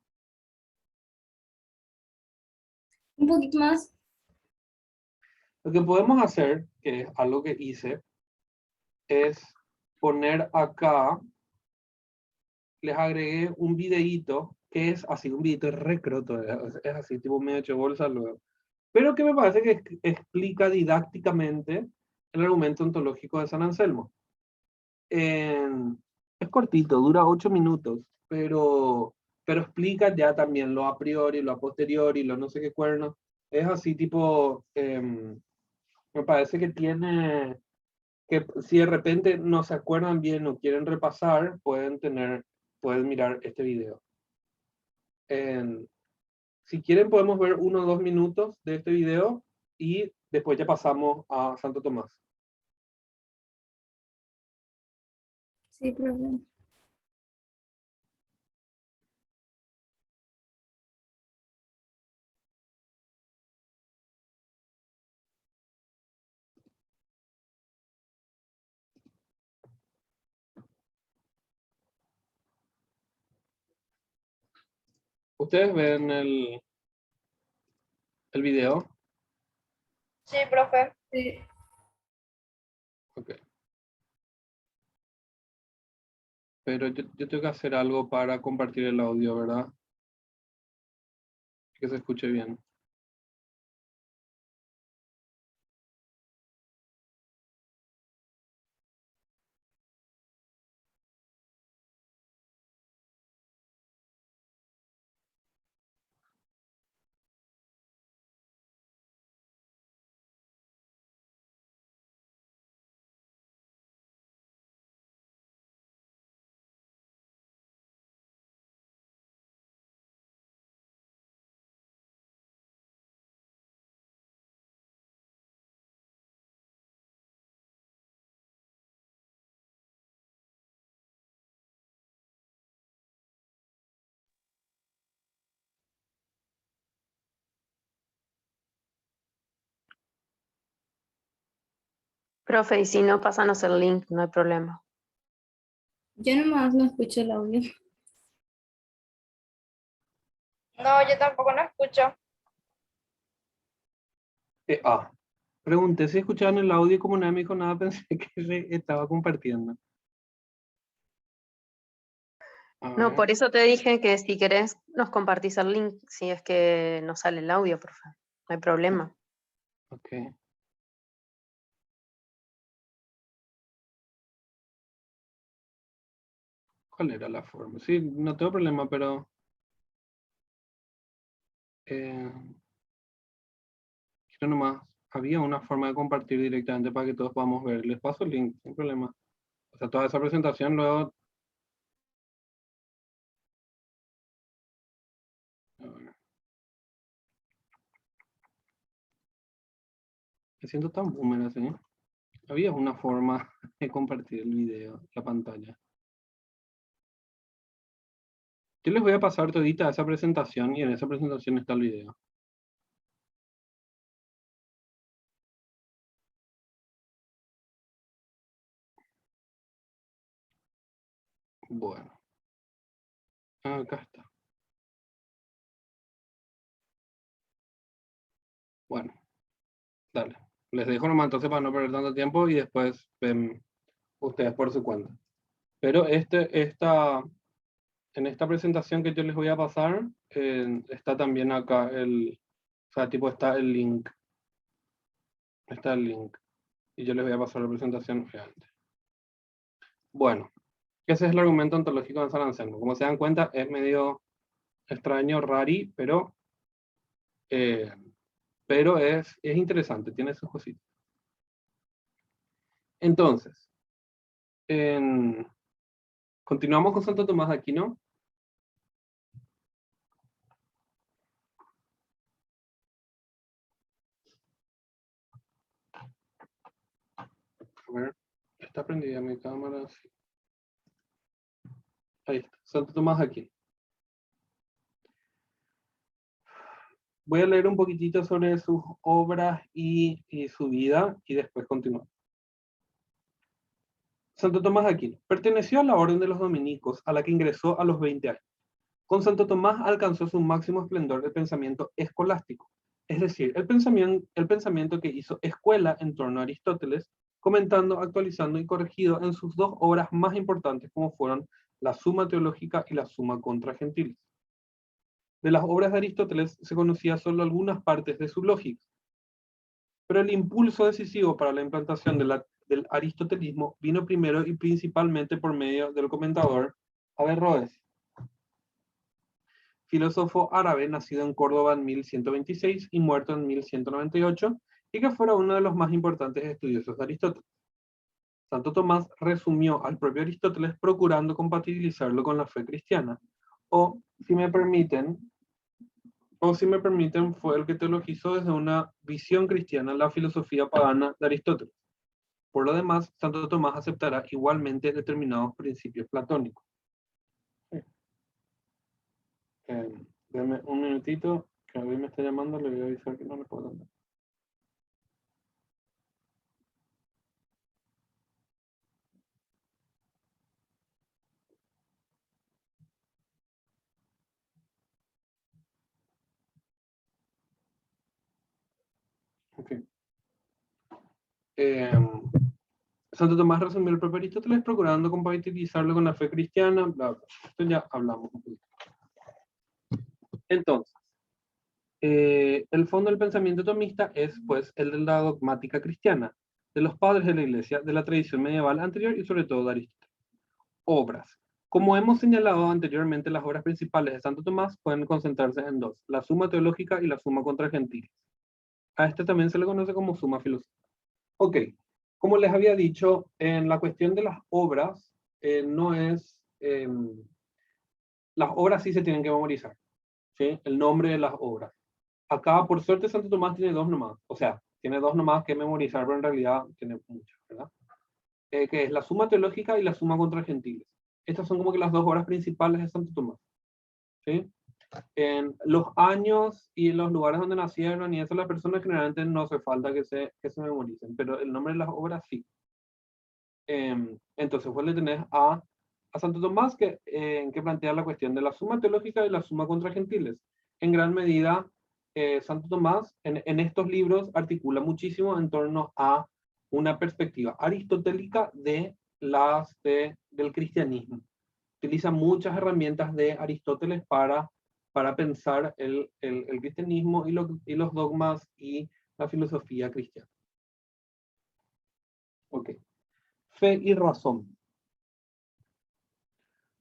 Un poquito más. Lo que podemos hacer, que es algo que hice, es poner acá, les agregué un videíto, que es así, un videíto recroto, es así, tipo medio hecho bolsa luego. Pero que me parece que explica didácticamente el argumento ontológico de San Anselmo. Es cortito, dura 8 minutos, pero explica ya también lo a priori, lo a posteriori, lo no sé qué cuerno. Es así tipo, me parece que tiene, que si de repente no se acuerdan bien o quieren repasar, pueden mirar este video. Si quieren podemos ver 1 o 2 minutos de este video y después ya pasamos a Santo Tomás. Sí, profe. ¿Ustedes ven el video? Sí, profe. Sí. Ok. Pero yo tengo que hacer algo para compartir el audio, ¿verdad? Que se escuche bien. Profe, y si no, pásanos el link, no hay problema. Yo nomás no escucho el audio. No, yo tampoco no escucho. Pregunté si escuchaban el audio y como nadie me dijo nada, pensé que estaba compartiendo. A No, ver, por eso te dije que si querés nos compartís el link, si es que no sale el audio, profe. No hay problema. ok. ¿Cuál era la forma? Sí, no tengo problema, pero... quiero nomás, había una forma de compartir directamente para que todos podamos ver. Les paso el link, sin problema. O sea, toda esa presentación luego... A ver. Me siento tan boomer así. Había una forma de compartir el video, la pantalla. Yo les voy a pasar todita esa presentación y en esa presentación está el video. Bueno. Acá está. Bueno. Dale. Les dejo nomás entonces para no perder tanto tiempo y después ven ustedes por su cuenta. Pero en esta presentación que yo les voy a pasar, está también acá o sea, tipo está el link. Está el link. Y yo les voy a pasar la presentación obviamente. Bueno, ese es el argumento ontológico de San Anselmo. Como se dan cuenta, es medio extraño, rari, pero es interesante, tiene sus cositas. Entonces, continuamos con Santo Tomás de Aquino. A ver, está prendida mi cámara. Sí. Ahí está, Santo Tomás de Aquino. Voy a leer un poquitito sobre sus obras y su vida y después continuamos. Santo Tomás de Aquino. Perteneció a la orden de los dominicos, a la que ingresó a los 20 años. Con Santo Tomás alcanzó su máximo esplendor el pensamiento escolástico, es decir, el pensamiento que hizo escuela en torno a Aristóteles, comentando, actualizando y corregido en sus dos obras más importantes como fueron la Suma Teológica y la Suma Contra Gentiles. De las obras de Aristóteles se conocía solo algunas partes de su lógica, pero el impulso decisivo para la implantación del aristotelismo vino primero y principalmente por medio del comentador Averroes, filósofo árabe nacido en Córdoba en 1126 y muerto en 1198, y que fuera uno de los más importantes estudiosos de Aristóteles. Santo Tomás resumió al propio Aristóteles procurando compatibilizarlo con la fe cristiana, o si me permiten, fue el que teologizó desde una visión cristiana la filosofía pagana de Aristóteles. Por lo demás, Santo Tomás aceptará igualmente determinados principios platónicos. Denme un minutito, que alguien me está llamando, le voy a avisar que no le puedo atender. Ok. Santo Tomás resumió el propio Aristóteles procurando compatibilizarlo con la fe cristiana, bla, bla. Esto ya hablamos un poquito. Entonces, el fondo del pensamiento tomista es, pues, el de la dogmática cristiana, de los padres de la Iglesia, de la tradición medieval anterior y sobre todo de Aristóteles. Obras. Como hemos señalado anteriormente, las obras principales de Santo Tomás pueden concentrarse en dos, la Suma Teológica y la Suma Contra Gentiles. A este también se le conoce como Suma Filosófica. Ok, como les había dicho, en la cuestión de las obras, no es... las obras sí se tienen que memorizar, ¿sí? El nombre de las obras. Acá, por suerte, Santo Tomás tiene dos nomás, o sea, tiene dos nomás que memorizar, pero en realidad tiene muchas, ¿verdad? Que es la Suma Teológica y la Suma Contra Gentiles. Estas son como que las dos obras principales de Santo Tomás, ¿sí? En los años y los lugares donde nacieron y eso, las personas generalmente no hace falta que se memoricen, pero el nombre de las obras sí. Entonces, vos le tenés a Santo Tomás que plantea la cuestión de la Suma Teológica y la Suma Contra Gentiles. En gran medida, Santo Tomás en estos libros articula muchísimo en torno a una perspectiva aristotélica del cristianismo. Utiliza muchas herramientas de Aristóteles para pensar el cristianismo y los dogmas y la filosofía cristiana. Ok. Fe y razón.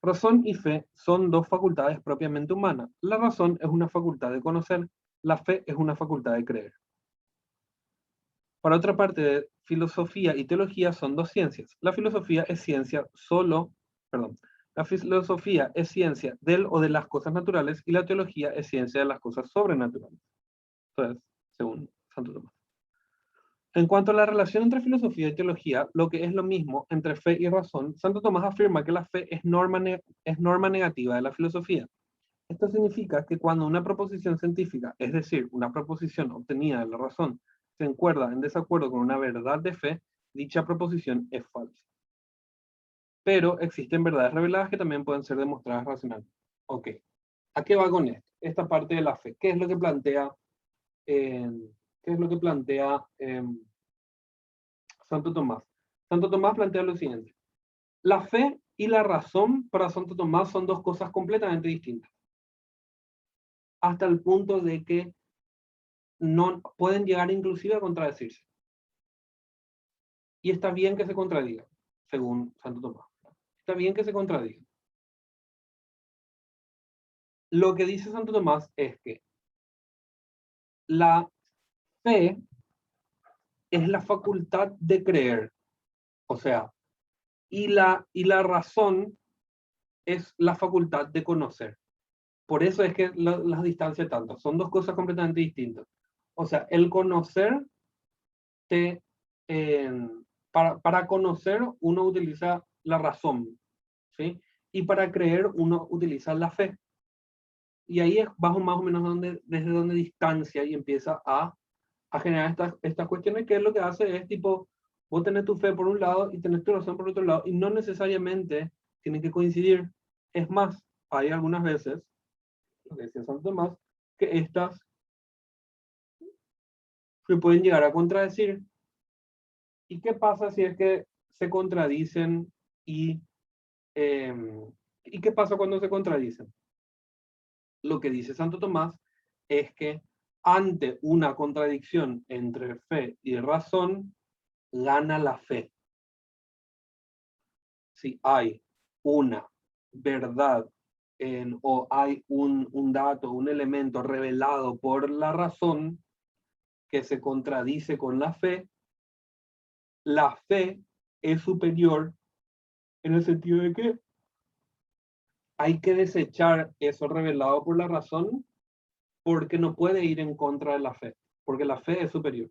Razón y fe son dos facultades propiamente humanas. La razón es una facultad de conocer, la fe es una facultad de creer. Por otra parte, filosofía y teología son dos ciencias. La filosofía es ciencia la filosofía es ciencia del o de las cosas naturales y la teología es ciencia de las cosas sobrenaturales. Entonces, según Santo Tomás. En cuanto a la relación entre filosofía y teología, lo que es lo mismo entre fe y razón, Santo Tomás afirma que la fe es norma negativa de la filosofía. Esto significa que cuando una proposición científica, es decir, una proposición obtenida de la razón, se encuentra en desacuerdo con una verdad de fe, dicha proposición es falsa. Pero existen verdades reveladas que también pueden ser demostradas racionalmente. Ok, ¿a qué va con esto? Esta parte de la fe. ¿Qué es lo que plantea Santo Tomás? Santo Tomás plantea lo siguiente. La fe y la razón para Santo Tomás son dos cosas completamente distintas. Hasta el punto de que no pueden llegar inclusive a contradecirse. Y está bien que se contradigan, según Santo Tomás. Está bien que se contradigan. Lo que dice Santo Tomás es que la fe es la facultad de creer. O sea, y la razón es la facultad de conocer. Por eso es que las distancias tanto. Son dos cosas completamente distintas. O sea, el conocer, para conocer uno utiliza la razón, ¿sí? Y para creer uno utiliza la fe. Y ahí es bajo más o menos desde donde distancia y empieza a generar estas cuestiones, que es lo que hace es tipo, vos tenés tu fe por un lado y tenés tu razón por otro lado, y no necesariamente tienen que coincidir. Es más, hay algunas veces, lo que decía Santo Tomás, que estas se pueden llegar a contradecir. ¿Y qué pasa si es que se contradicen y qué pasa cuando se contradicen? Lo que dice Santo Tomás es que ante una contradicción entre fe y razón, gana la fe. Si hay una verdad o hay un dato, un elemento revelado por la razón que se contradice con la fe es superior en el sentido de que hay que desechar eso revelado por la razón porque no puede ir en contra de la fe, porque la fe es superior.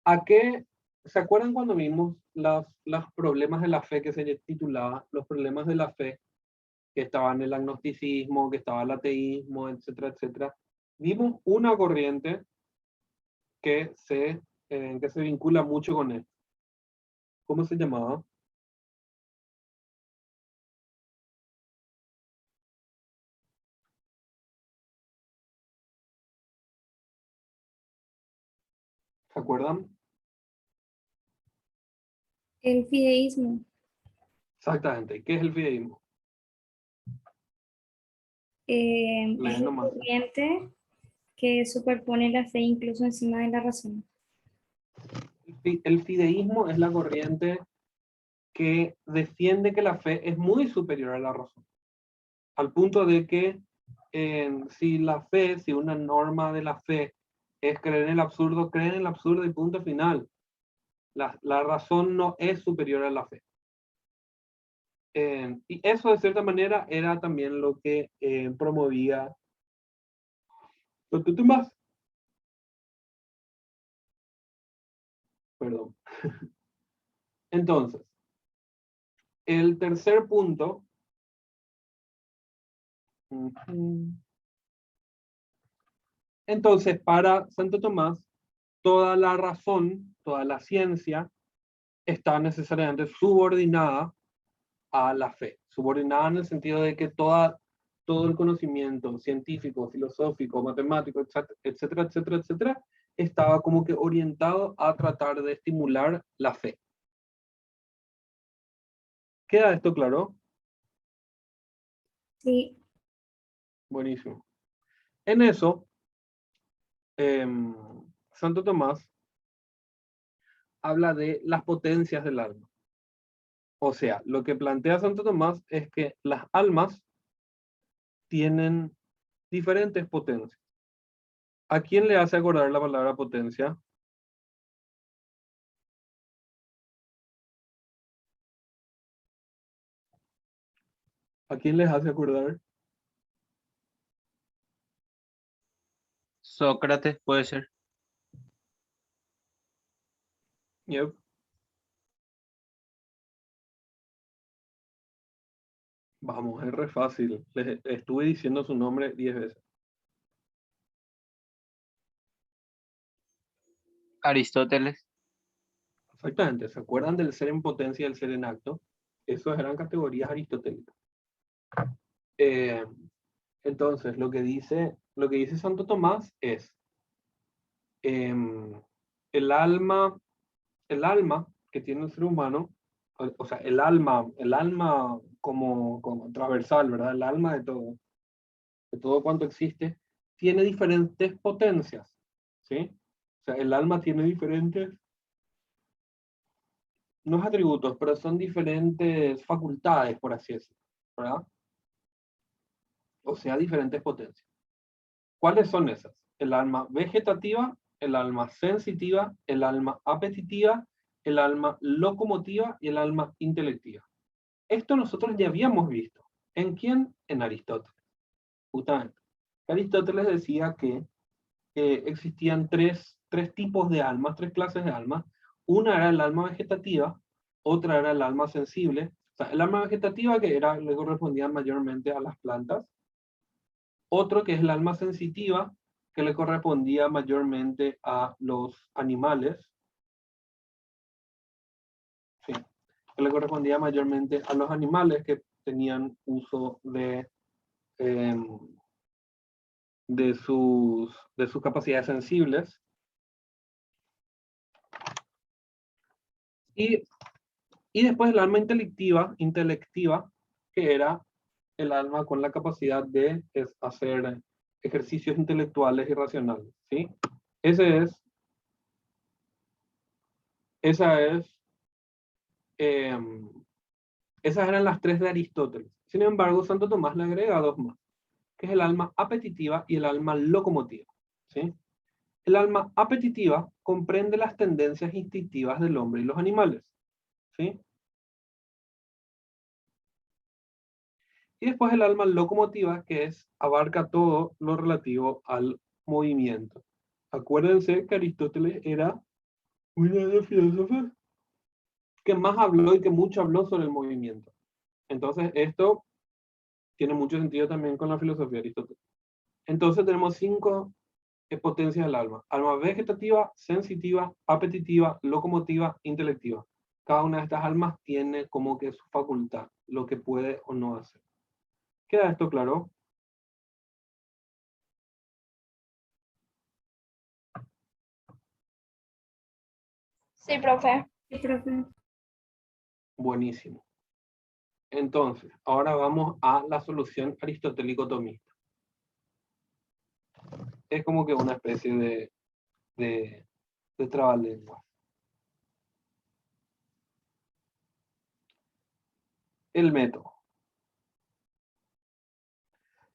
¿A qué? ¿Se acuerdan cuando vimos los problemas de la fe que se titulaba los problemas de la fe? Que estaban el agnosticismo, que estaba el ateísmo, etcétera, etcétera. Vimos una corriente que se vincula mucho con esto. ¿Cómo se llamaba? ¿Se acuerdan? El fideísmo. Exactamente. ¿Qué es el fideísmo? Es Leen la nomás. corriente que superpone la fe incluso encima de la razón. El fideísmo es la corriente que defiende que la fe es muy superior a la razón. Al punto de que si una norma de la fe es creer en el absurdo, creen en el absurdo y punto final. La razón no es superior a la fe. Y eso de cierta manera era también lo que promovía Santo Tomás. Perdón. Entonces, el tercer punto. Entonces, para Santo Tomás, toda la razón, toda la ciencia está necesariamente subordinada a la fe. Subordinada en el sentido de que todo el conocimiento científico, filosófico, matemático, etcétera, etcétera, etcétera, estaba como que orientado a tratar de estimular la fe. ¿Queda esto claro? Sí. Buenísimo. En eso, Santo Tomás habla de las potencias del alma. O sea, lo que plantea Santo Tomás es que las almas tienen diferentes potencias. ¿A quién le hace acordar la palabra potencia? ¿A quién les hace acordar? Sócrates puede ser. Yep. Vamos, es re fácil. Les estuve diciendo su nombre 10 veces. Aristóteles. Exactamente. ¿Se acuerdan del ser en potencia y del ser en acto? Esas eran categorías aristotélicas. Entonces, lo que dice Santo Tomás es el alma que tiene el ser humano, o sea, el alma como transversal, ¿verdad? El alma de todo cuanto existe, tiene diferentes potencias, ¿sí? O sea, el alma tiene diferentes no es atributos, pero son diferentes facultades, por así decirlo, ¿verdad? O sea, diferentes potencias. ¿Cuáles son esas? El alma vegetativa, el alma sensitiva, el alma apetitiva, el alma locomotiva y el alma intelectiva. Esto nosotros ya habíamos visto. ¿En quién? En Aristóteles. Justamente. Aristóteles decía que existían tres tipos de almas, tres clases de almas. Una era el alma vegetativa, otra era el alma sensible. O sea, el alma vegetativa que le correspondía mayormente a las plantas. Otro que es el alma sensitiva, que le correspondía mayormente a los animales. Sí, que le correspondía mayormente a los animales que tenían uso de sus capacidades sensibles. Y después el alma intelectiva, que era el alma con la capacidad de hacer ejercicios intelectuales y racionales, ¿sí? Esas eran las tres de Aristóteles. Sin embargo, Santo Tomás le agrega dos más, que es el alma apetitiva y el alma locomotiva, ¿sí? El alma apetitiva comprende las tendencias instintivas del hombre y los animales, ¿sí? Y después el alma locomotiva, que abarca todo lo relativo al movimiento. Acuérdense que Aristóteles era uno de los filósofos que más habló y que mucho habló sobre el movimiento. Entonces esto tiene mucho sentido también con la filosofía de Aristóteles. Entonces tenemos 5 potencias del alma. Alma vegetativa, sensitiva, apetitiva, locomotiva, intelectiva. Cada una de estas almas tiene como que su facultad, lo que puede o no hacer. ¿Queda esto claro? Sí, profe. Sí, profe. Buenísimo. Entonces, ahora vamos a la solución aristotélico-tomista. Es como que una especie de trabalengua. El método.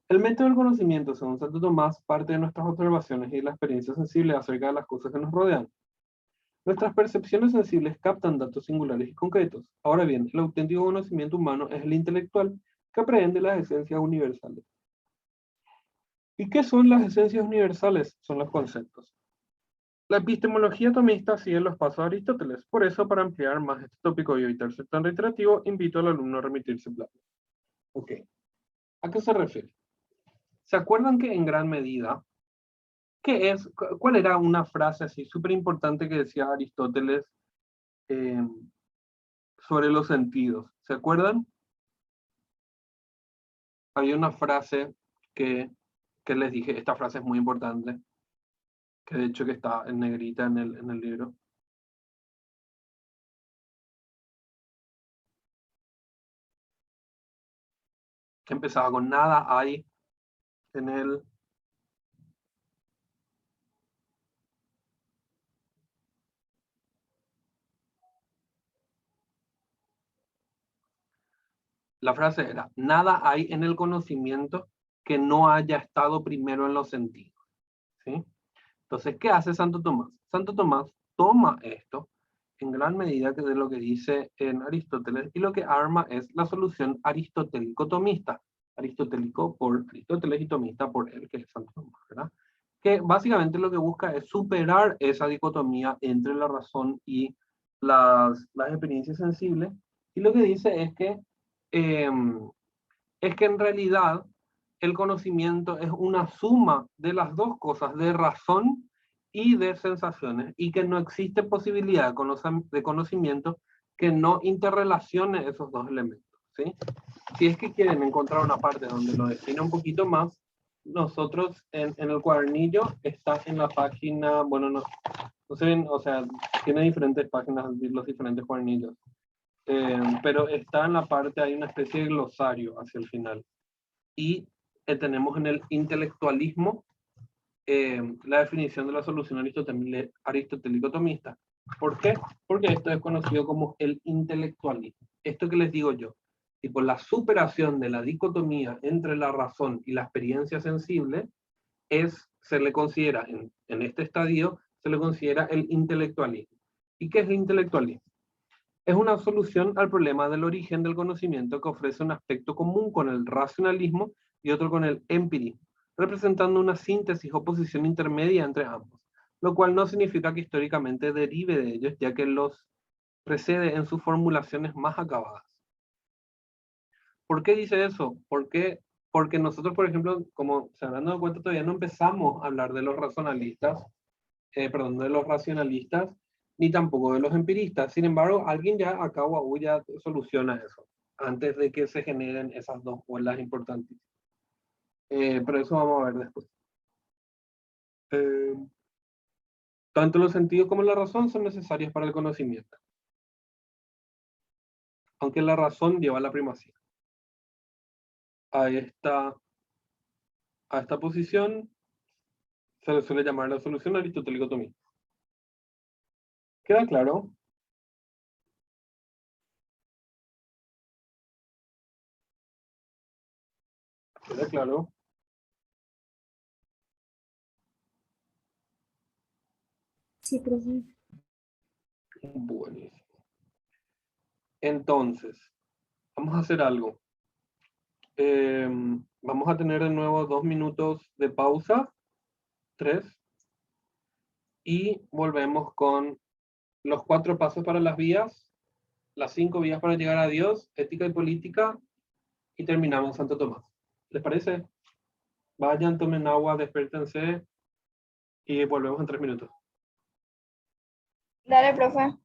El método del conocimiento, según Santo Tomás, parte de nuestras observaciones y de la experiencia sensible acerca de las cosas que nos rodean. Nuestras percepciones sensibles captan datos singulares y concretos. Ahora bien, el auténtico conocimiento humano es el intelectual, que aprehende las esencias universales. ¿Y qué son las esencias universales? Son los conceptos. La epistemología tomista sigue los pasos de Aristóteles. Por eso, para ampliar más este tópico y evitar ser tan reiterativo, invito al alumno a remitirse plano. Ok. ¿A qué se refiere? ¿Se acuerdan que en gran medida, cuál era una frase así súper importante que decía Aristóteles sobre los sentidos? ¿Se acuerdan? Había una frase que les dije, esta frase es muy importante, que de hecho que está en negrita en el libro. Que empezaba con nada hay en el... La frase era, nada hay en el conocimiento que no haya estado primero en los sentidos. ¿Sí? Entonces, ¿qué hace Santo Tomás? Santo Tomás toma esto en gran medida de lo que dice en Aristóteles y lo que arma es la solución aristotélico-tomista. Aristotélico por Aristóteles y tomista por él, que es Santo Tomás, ¿verdad? Que básicamente lo que busca es superar esa dicotomía entre la razón y las experiencias sensibles. Y lo que dice es que en realidad el conocimiento es una suma de las dos cosas, de razón y de sensaciones, y que no existe posibilidad de conocimiento que no interrelacione esos dos elementos, ¿sí? Si es que quieren encontrar una parte donde lo define un poquito más, nosotros en el cuadernillo está en la página, bueno, no se ven, o sea, tiene diferentes páginas los diferentes cuadernillos. Pero está en la parte, hay una especie de glosario hacia el final. Y tenemos en el intelectualismo la definición de la solución aristotélico-tomista. ¿Por qué? Porque esto es conocido como el intelectualismo. Esto que les digo yo, tipo la superación de la dicotomía entre la razón y la experiencia sensible, se le considera, en este estadio, se le considera el intelectualismo. ¿Y qué es el intelectualismo? Es una solución al problema del origen del conocimiento que ofrece un aspecto común con el racionalismo y otro con el empirismo, representando una síntesis o posición intermedia entre ambos, lo cual no significa que históricamente derive de ellos, ya que los precede en sus formulaciones más acabadas. ¿Por qué dice eso? Porque nosotros, por ejemplo, como se habrán dado cuenta, todavía no empezamos a hablar de los de los racionalistas, ni tampoco de los empiristas. Sin embargo, alguien ya acá o ya soluciona eso, antes de que se generen esas dos olas importantes. Pero eso vamos a ver después. Eh, Tanto los sentidos como la razón son necesarias para el conocimiento, aunque la razón lleva la primacía. A esta, a esta posición se le suele llamar la solución aristotélico-tomista. ¿Queda claro? ¿Queda claro? Sí, profe. Buenísimo. Entonces, vamos a hacer algo. Vamos a tener de nuevo 2 minutos de pausa, 3, y volvemos con los 4 pasos para las vías, las 5 vías para llegar a Dios, ética y política, y terminamos Santo Tomás. ¿Les parece? Vayan, tomen agua, despiértense y volvemos en 3 minutos. Dale, profe.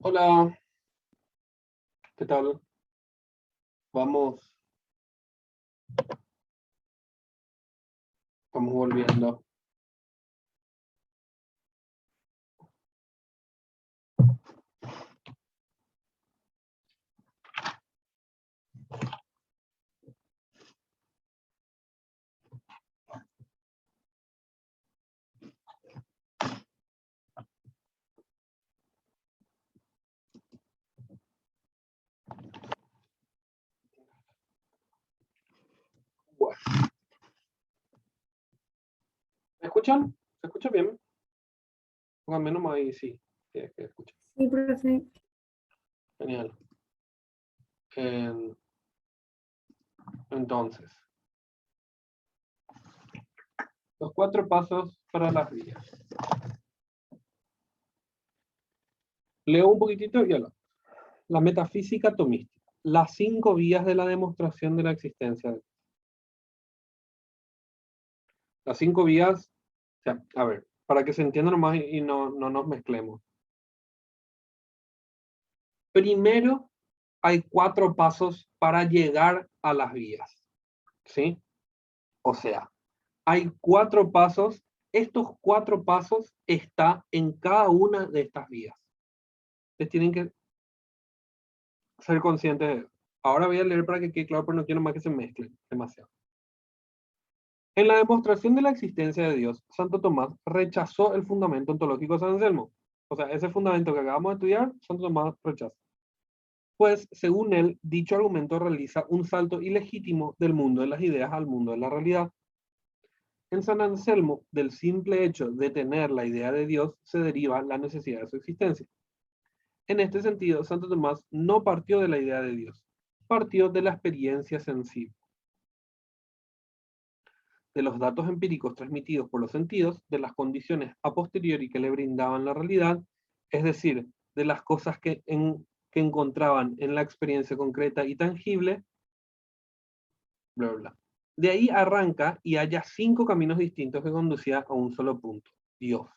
Hola, ¿qué tal? Vamos volviendo. Bueno, ¿me escuchan? ¿Se escucha bien? Pónganme nomás ahí, sí. Sí, es que escucha. Sí, profe. Genial. Entonces, los 4 pasos para las vías. Leo un poquitito y hablo. La metafísica tomística. Las 5 vías de la demostración de la existencia de Dios. Las 5 vías, o sea, a ver, para que se entienda nomás y no nos mezclemos. Primero, hay 4 pasos para llegar a las vías, ¿sí? O sea, hay 4 pasos. Estos 4 pasos están en cada una de estas vías. Ustedes tienen que ser conscientes de eso. Ahora voy a leer para que quede claro, pero no quiero más que se mezclen demasiado. En la demostración de la existencia de Dios, Santo Tomás rechazó el fundamento ontológico de San Anselmo. O sea, ese fundamento que acabamos de estudiar, Santo Tomás rechaza. Pues, según él, dicho argumento realiza un salto ilegítimo del mundo de las ideas al mundo de la realidad. En San Anselmo, del simple hecho de tener la idea de Dios, se deriva la necesidad de su existencia. En este sentido, Santo Tomás no partió de la idea de Dios, partió de la experiencia sensible, de los datos empíricos transmitidos por los sentidos, de las condiciones a posteriori que le brindaban la realidad, es decir, de las cosas que encontraban en la experiencia concreta y tangible, bla, bla, bla. De ahí arranca y halla 5 caminos distintos que conducían a un solo punto, Dios.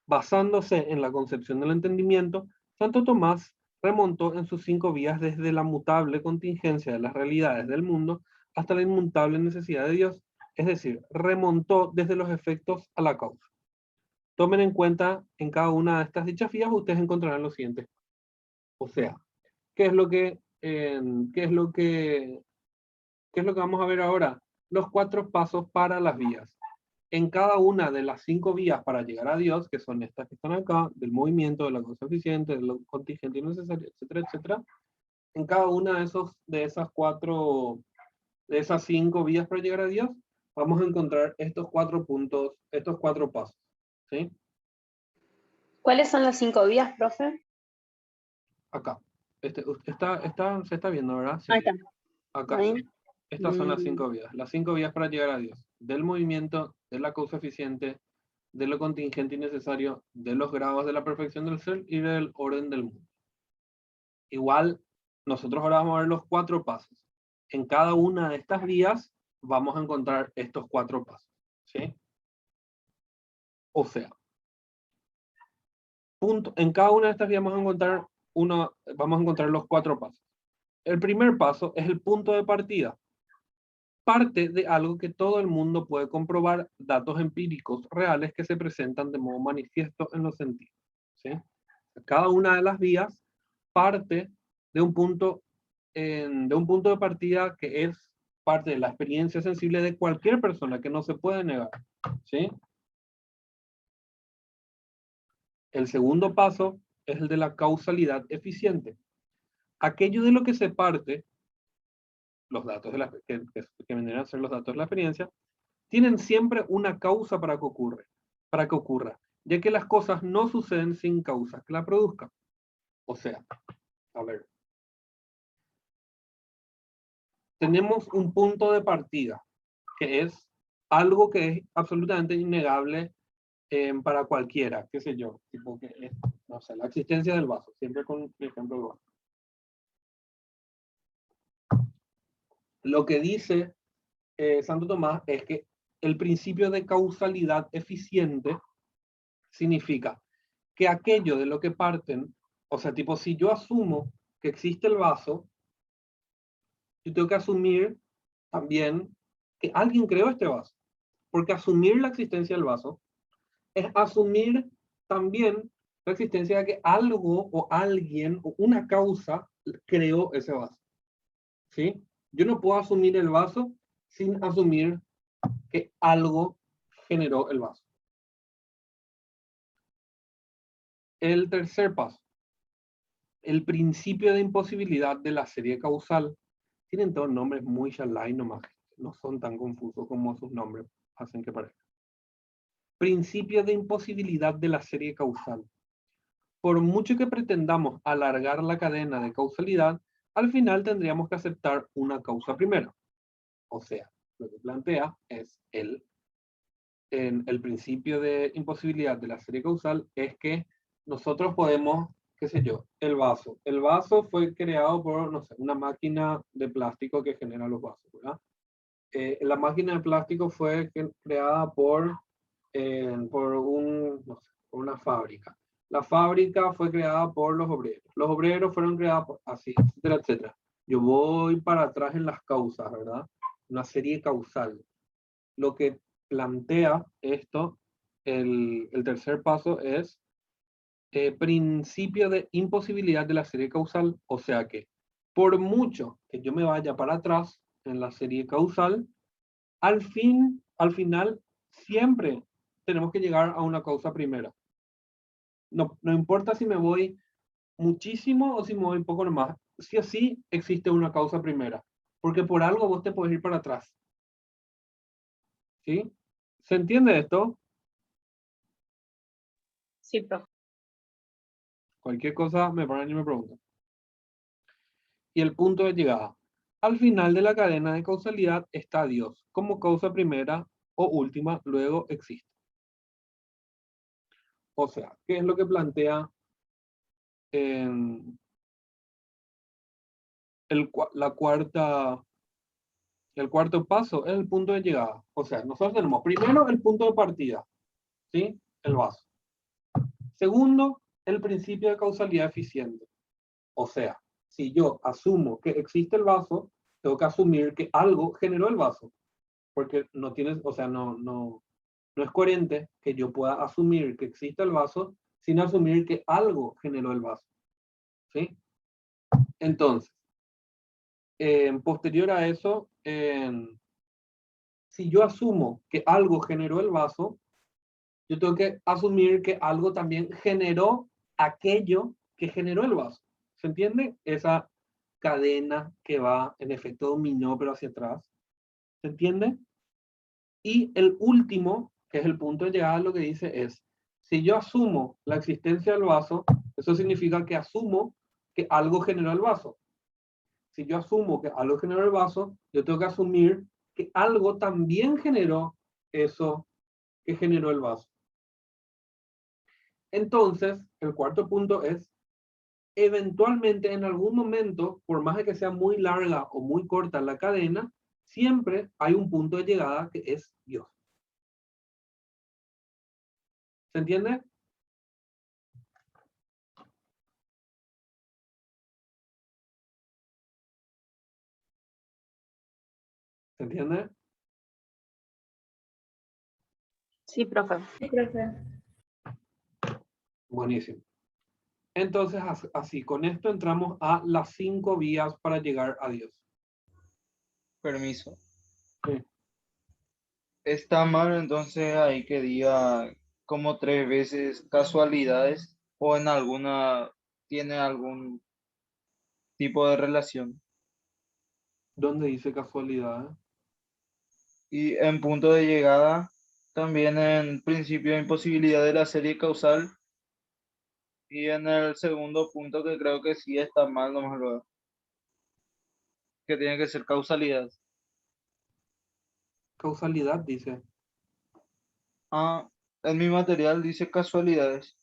Basándose en la concepción del entendimiento, Santo Tomás remontó en sus 5 vías desde la mutable contingencia de las realidades del mundo hasta la inmutable necesidad de Dios, es decir, remontó desde los efectos a la causa. Tomen en cuenta en cada una de estas dichas vías, ustedes encontrarán lo siguiente. O sea, ¿qué es lo que vamos a ver ahora? Los 4 pasos para las vías. En cada una de las 5 vías para llegar a Dios, que son estas que están acá, del movimiento, de la cosa eficiente, de lo contingente y necesario, etcétera, etcétera, en cada una de esas 5 vías para llegar a Dios, vamos a encontrar estos 4 puntos, estos 4 pasos, ¿sí? ¿Cuáles son las 5 vías, profe? Acá. Se está viendo, ¿verdad? Sí. Ahí está. Acá. Ahí. Estas son las 5 vías. Las 5 vías para llegar a Dios. Del movimiento, de la causa eficiente, de lo contingente y necesario, de los grados de la perfección del ser y del orden del mundo. Igual, nosotros ahora vamos a ver los 4 pasos. En cada una de estas vías vamos a encontrar estos 4 pasos, ¿sí? O sea, en cada una de estas vías vamos a encontrar los 4 pasos. El primer paso es el punto de partida. Parte de algo que todo el mundo puede comprobar, datos empíricos reales que se presentan de modo manifiesto en los sentidos, ¿sí? Cada una de las vías parte de un punto de partida que es parte de la experiencia sensible de cualquier persona, que no se puede negar, ¿sí? El segundo paso es el de la causalidad eficiente. Aquello de lo que se parte, los datos que vendrían a ser los datos de la experiencia, tienen siempre una causa para que ocurra, ya que las cosas no suceden sin causas que la produzcan. O sea, a ver, tenemos un punto de partida, que es algo que es absolutamente innegable para cualquiera, qué sé yo, tipo que es, no sé, la existencia del vaso, siempre con el ejemplo del vaso. Lo que dice Santo Tomás es que el principio de causalidad eficiente significa que aquello de lo que parten O sea, tipo, si yo asumo que existe el vaso, yo tengo que asumir también que alguien creó este vaso. Porque asumir la existencia del vaso es asumir también la existencia de que algo o alguien o una causa creó ese vaso. ¿Sí? Yo no puedo asumir el vaso sin asumir que algo generó el vaso. El tercer paso, el principio de imposibilidad de la serie causal. Tienen todos nombres muy shalai nomás, no son tan confusos como sus nombres hacen que parezca. Principio de imposibilidad de la serie causal. Por mucho que pretendamos alargar la cadena de causalidad, al final tendríamos que aceptar una causa primera. O sea, lo que plantea es el principio de imposibilidad de la serie causal es que nosotros podemos, qué sé yo, el vaso. El vaso fue creado por, no sé, una máquina de plástico que genera los vasos, ¿verdad? La máquina de plástico fue creada por no sé, por una fábrica. La fábrica fue creada por los obreros. Los obreros fueron creados por, así, etcétera, etcétera. Yo voy para atrás en las causas, ¿verdad? Una serie causal. Lo que plantea esto, el tercer paso es principio de imposibilidad de la serie causal, o sea que por mucho que yo me vaya para atrás en la serie causal, al final, siempre tenemos que llegar a una causa primera. No importa si me voy muchísimo o si me voy poco nomás, sí o sí existe una causa primera, porque por algo vos te puedes ir para atrás. ¿Sí? ¿Se entiende esto? Sí, profe. Cualquier cosa me paran y me preguntan. Y el punto de llegada. Al final de la cadena de causalidad está Dios, como causa primera o última, luego existe. O sea, ¿qué es lo que plantea en el cuarto paso? Es el punto de llegada. O sea, nosotros tenemos primero el punto de partida, ¿sí? El vaso. Segundo, el principio de causalidad eficiente. O sea, si yo asumo que existe el vaso, tengo que asumir que algo generó el vaso. Porque no tienes, o sea, no es coherente que yo pueda asumir que existe el vaso sin asumir que algo generó el vaso. ¿Sí? Entonces, posterior a eso, si yo asumo que algo generó el vaso, yo tengo que asumir que algo también generó aquello que generó el vaso. ¿Se entiende? Esa cadena que va en efecto dominó, pero hacia atrás. ¿Se entiende? Y el último, que es el punto de llegada, lo que dice es, si yo asumo la existencia del vaso, eso significa que asumo que algo generó el vaso. Si yo asumo que algo generó el vaso, yo tengo que asumir que algo también generó eso que generó el vaso. Entonces, el cuarto punto es, eventualmente en algún momento, por más de que sea muy larga o muy corta la cadena, siempre hay un punto de llegada que es Dios. ¿Se entiende? ¿Se entiende? Sí, profe. Sí, profe. Buenísimo. Entonces, así, con esto entramos a las 5 vías para llegar a Dios. Permiso. Sí. Está mal entonces ahí que diga como 3 veces casualidades o en alguna tiene algún tipo de relación. ¿Dónde dice casualidad? Y en punto de llegada, también en principio de imposibilidad de la serie causal. Y en el segundo punto que creo que sí está mal, nomás lo veo. Que tiene que ser causalidad. Causalidad dice. Ah, en mi material dice casualidades.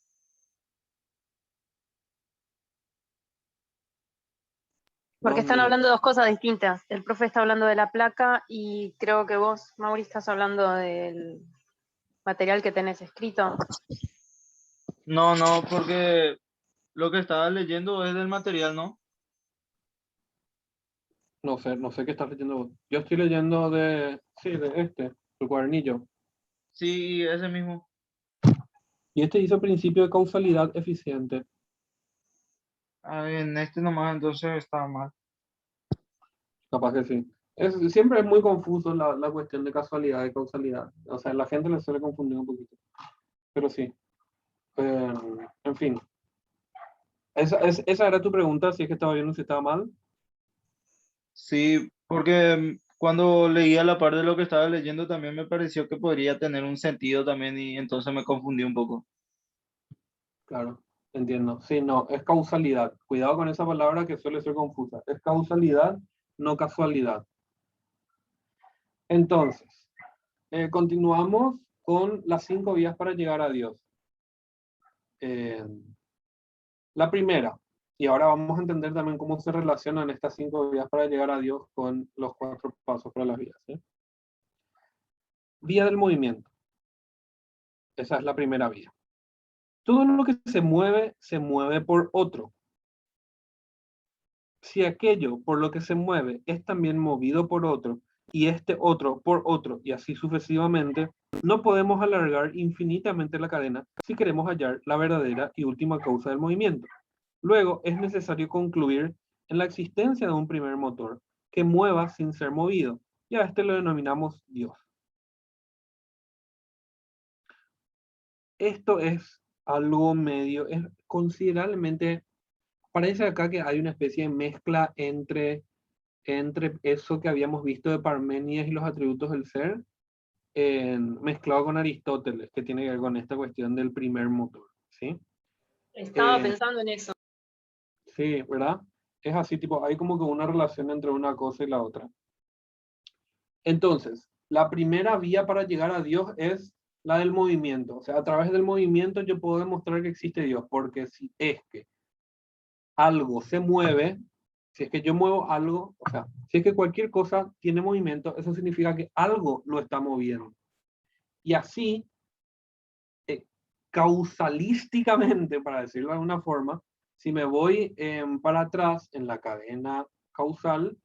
Porque están ¿Dónde? hablando de dos cosas distintas. El profe está hablando de la placa y creo que vos, Mauri, estás hablando del material que tenés escrito. No, porque Lo que estaba leyendo es del material, ¿no? No sé qué estás leyendo vos. Yo estoy leyendo sí, el cuadernillo. Sí, ese mismo. Y este dice principio de causalidad eficiente. Ah, en este nomás entonces está mal. Capaz que sí. Siempre es muy confuso la cuestión de casualidad y causalidad. O sea, la gente le suele confundir un poquito. Pero sí. Eh, en fin. Esa era tu pregunta, si es que estaba bien o si estaba mal. Sí, porque cuando leía la parte de lo que estaba leyendo también me pareció que podría tener un sentido también y entonces me confundí un poco. Claro, entiendo. Sí, no, es causalidad. Cuidado con esa palabra que suele ser confusa. Es causalidad, no casualidad. Entonces, continuamos con las 5 vías para llegar a Dios. Eh, la primera, y ahora vamos a entender también cómo se relacionan estas 5 vías para llegar a Dios con los 4 pasos para las vías. Vía del movimiento. Esa es la primera vía. Todo lo que se mueve por otro. Si aquello por lo que se mueve es también movido por otro, y este otro por otro, y así sucesivamente, no podemos alargar infinitamente la cadena si queremos hallar la verdadera y última causa del movimiento. Luego es necesario concluir en la existencia de un primer motor que mueva sin ser movido, y a este lo denominamos Dios. Esto es algo medio, es considerablemente, parece acá que hay una especie de mezcla entre eso que habíamos visto de Parménides y los atributos del ser, mezclado con Aristóteles, que tiene que ver con esta cuestión del primer motor, ¿sí? Estaba Eh, pensando en eso. Sí, ¿verdad? Es así, tipo, hay como que una relación entre una cosa y la otra. Entonces, la primera vía para llegar a Dios es la del movimiento. O sea, a través del movimiento yo puedo demostrar que existe Dios, porque si es que algo se mueve, si es que yo muevo algo, o sea, si es que cualquier cosa tiene movimiento, eso significa que algo lo está moviendo. Y así, causalísticamente, para decirlo de alguna forma, si me voy para atrás en la cadena causal,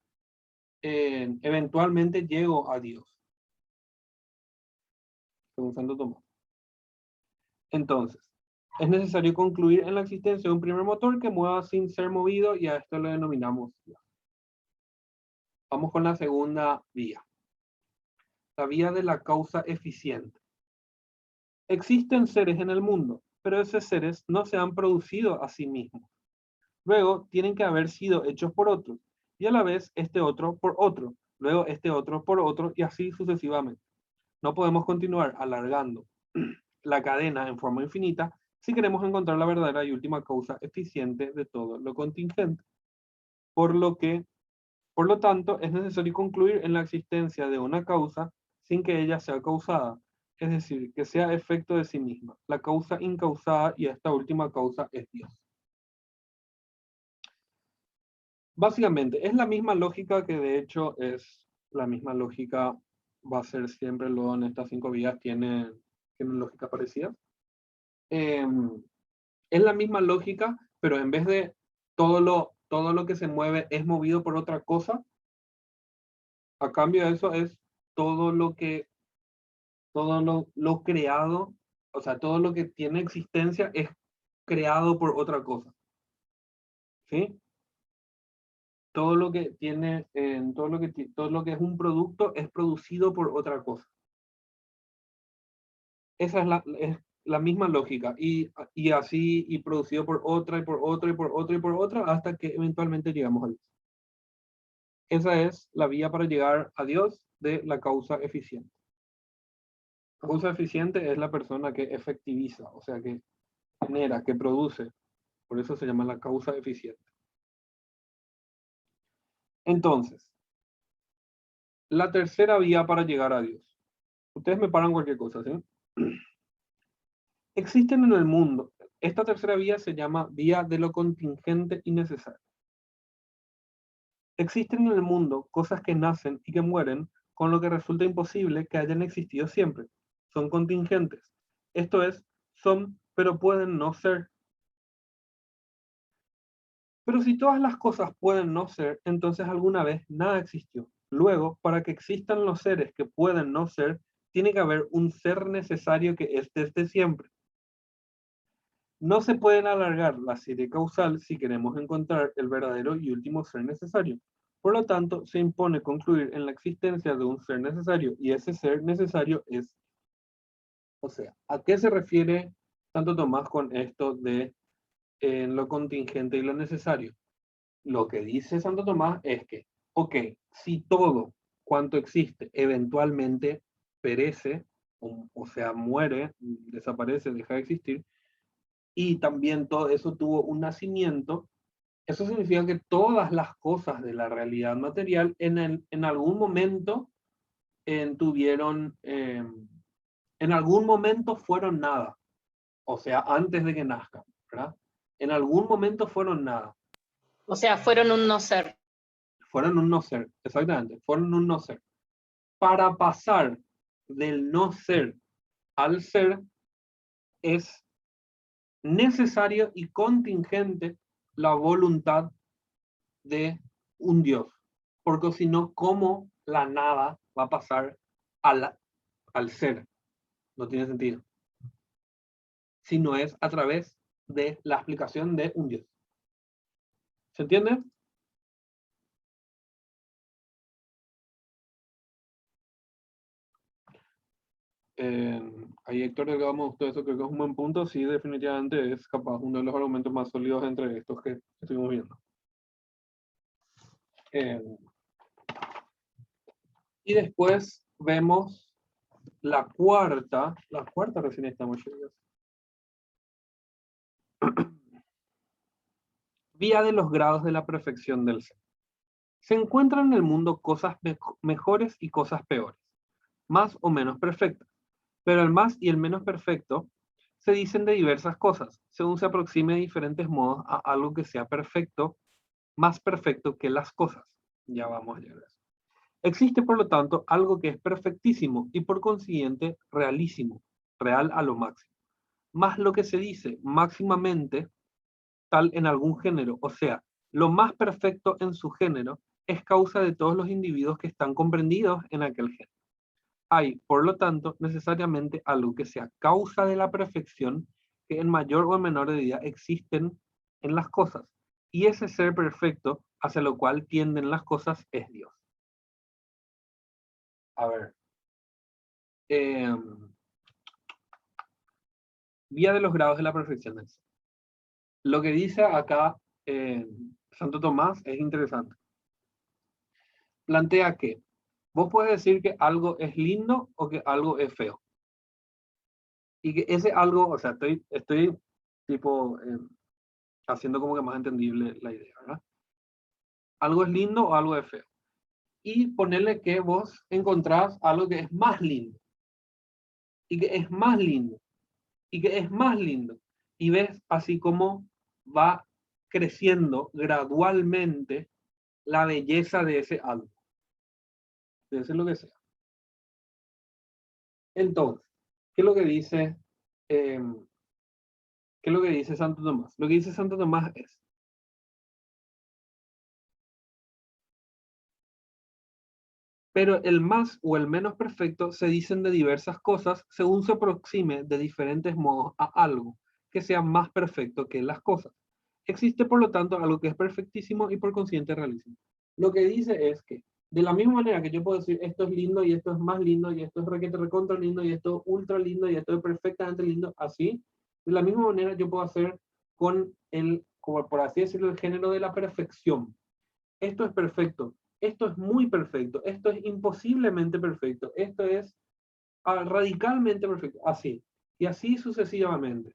eventualmente llego a Dios, según Santo Tomás. Entonces, es necesario concluir en la existencia de un primer motor que mueva sin ser movido, y a esto lo denominamos Dios. Vamos con la segunda vía. La vía de la causa eficiente. Existen seres en el mundo, pero esos seres no se han producido a sí mismos. Luego tienen que haber sido hechos por otros, y a la vez este otro por otro, luego este otro por otro, y así sucesivamente. No podemos continuar alargando la cadena en forma infinita si queremos encontrar la verdadera y última causa eficiente de todo lo contingente. Por lo tanto, es necesario concluir en la existencia de una causa sin que ella sea causada, es decir, que sea efecto de sí misma, la causa incausada, y esta última causa es Dios. Básicamente, es la misma lógica que de hecho es la misma lógica, va a ser siempre luego en estas 5 vías, tienen lógica parecida. Es la misma lógica, pero en vez de todo lo que se mueve es movido por otra cosa, a cambio de eso es todo lo creado, o sea, todo lo que tiene existencia es creado por otra cosa. ¿Sí? Todo lo que tiene, todo lo que es un producto es producido por otra cosa. Esa es la misma lógica, y así, y producido por otra, y por otra, y por otra, y por otra, hasta que eventualmente llegamos a Dios. Esa es la vía para llegar a Dios de la causa eficiente. La causa eficiente es la persona que efectiviza, o sea, que genera, que produce. Por eso se llama la causa eficiente. Entonces, la tercera vía para llegar a Dios. Ustedes me paran cualquier cosa, ¿sí? Existen en el mundo. Esta tercera vía se llama vía de lo contingente y necesario. Existen en el mundo cosas que nacen y que mueren, con lo que resulta imposible que hayan existido siempre. Son contingentes. Esto es, son, pero pueden no ser. Pero si todas las cosas pueden no ser, entonces alguna vez nada existió. Luego, para que existan los seres que pueden no ser, tiene que haber un ser necesario que es desde siempre. No se pueden alargar la serie causal si queremos encontrar el verdadero y último ser necesario. Por lo tanto, se impone concluir en la existencia de un ser necesario, y ese ser necesario es... O sea, ¿a qué se refiere Santo Tomás con esto de lo contingente y lo necesario? Lo que dice Santo Tomás es que, ok, si todo cuanto existe eventualmente perece, o sea, muere, desaparece, deja de existir, y también todo eso tuvo un nacimiento, eso significa que todas las cosas de la realidad material en algún momento tuvieron, en algún momento fueron nada, o sea, antes de que nazcan, ¿verdad? En algún momento fueron nada. O sea, fueron un no ser. Fueron un no ser, exactamente, fueron un no ser. Para pasar del no ser al ser es necesario y contingente la voluntad de un Dios, porque si no, ¿cómo la nada va a pasar al ser? No tiene sentido. Si no es a través de la explicación de un Dios. ¿Se entiende? Ahí Héctor, digamos, todo eso creo que es un buen punto. Sí, definitivamente es capaz uno de los argumentos más sólidos entre estos que estuvimos viendo. Y después vemos la cuarta recién estamos llegando. Vía de los grados de la perfección del ser. Se encuentran en el mundo cosas mejores y cosas peores, más o menos perfectas, pero el más y el menos perfecto se dicen de diversas cosas, según se aproxime de diferentes modos a algo que sea perfecto, más perfecto que las cosas. Ya vamos a llegar a eso. Existe, por lo tanto, algo que es perfectísimo y por consiguiente realísimo, real a lo máximo. Más lo que se dice máximamente tal en algún género, o sea, lo más perfecto en su género, es causa de todos los individuos que están comprendidos en aquel género. Hay, por lo tanto, necesariamente algo que sea causa de la perfección que en mayor o menor medida existen en las cosas. Y ese ser perfecto hacia lo cual tienden las cosas es Dios. A ver. Vía de los grados de la perfección. Lo que dice acá Santo Tomás es interesante. Plantea que vos puedes decir que algo es lindo o que algo es feo. Y que ese algo, o sea, estoy tipo haciendo como que más entendible la idea, ¿verdad? Algo es lindo o algo es feo. Y ponerle que vos encontrás algo que es más lindo. Y que es más lindo. Y que es más lindo. Y ves así como va creciendo gradualmente la belleza de ese algo. De ese lo que sea. Entonces, ¿qué es lo que dice? ¿Qué es lo que dice Santo Tomás? Lo que dice Santo Tomás es: pero el más o el menos perfecto se dicen de diversas cosas según se aproxime de diferentes modos a algo que sea más perfecto que las cosas. Existe, por lo tanto, algo que es perfectísimo y por consiguiente realísimo. Lo que dice es que, de la misma manera que yo puedo decir esto es lindo y esto es más lindo y esto es requete recontra lindo y esto es ultra lindo y esto es perfectamente lindo, así, de la misma manera yo puedo hacer con el, como por así decirlo, el género de la perfección. Esto es perfecto, esto es muy perfecto, esto es imposiblemente perfecto, esto es radicalmente perfecto, así, y así sucesivamente.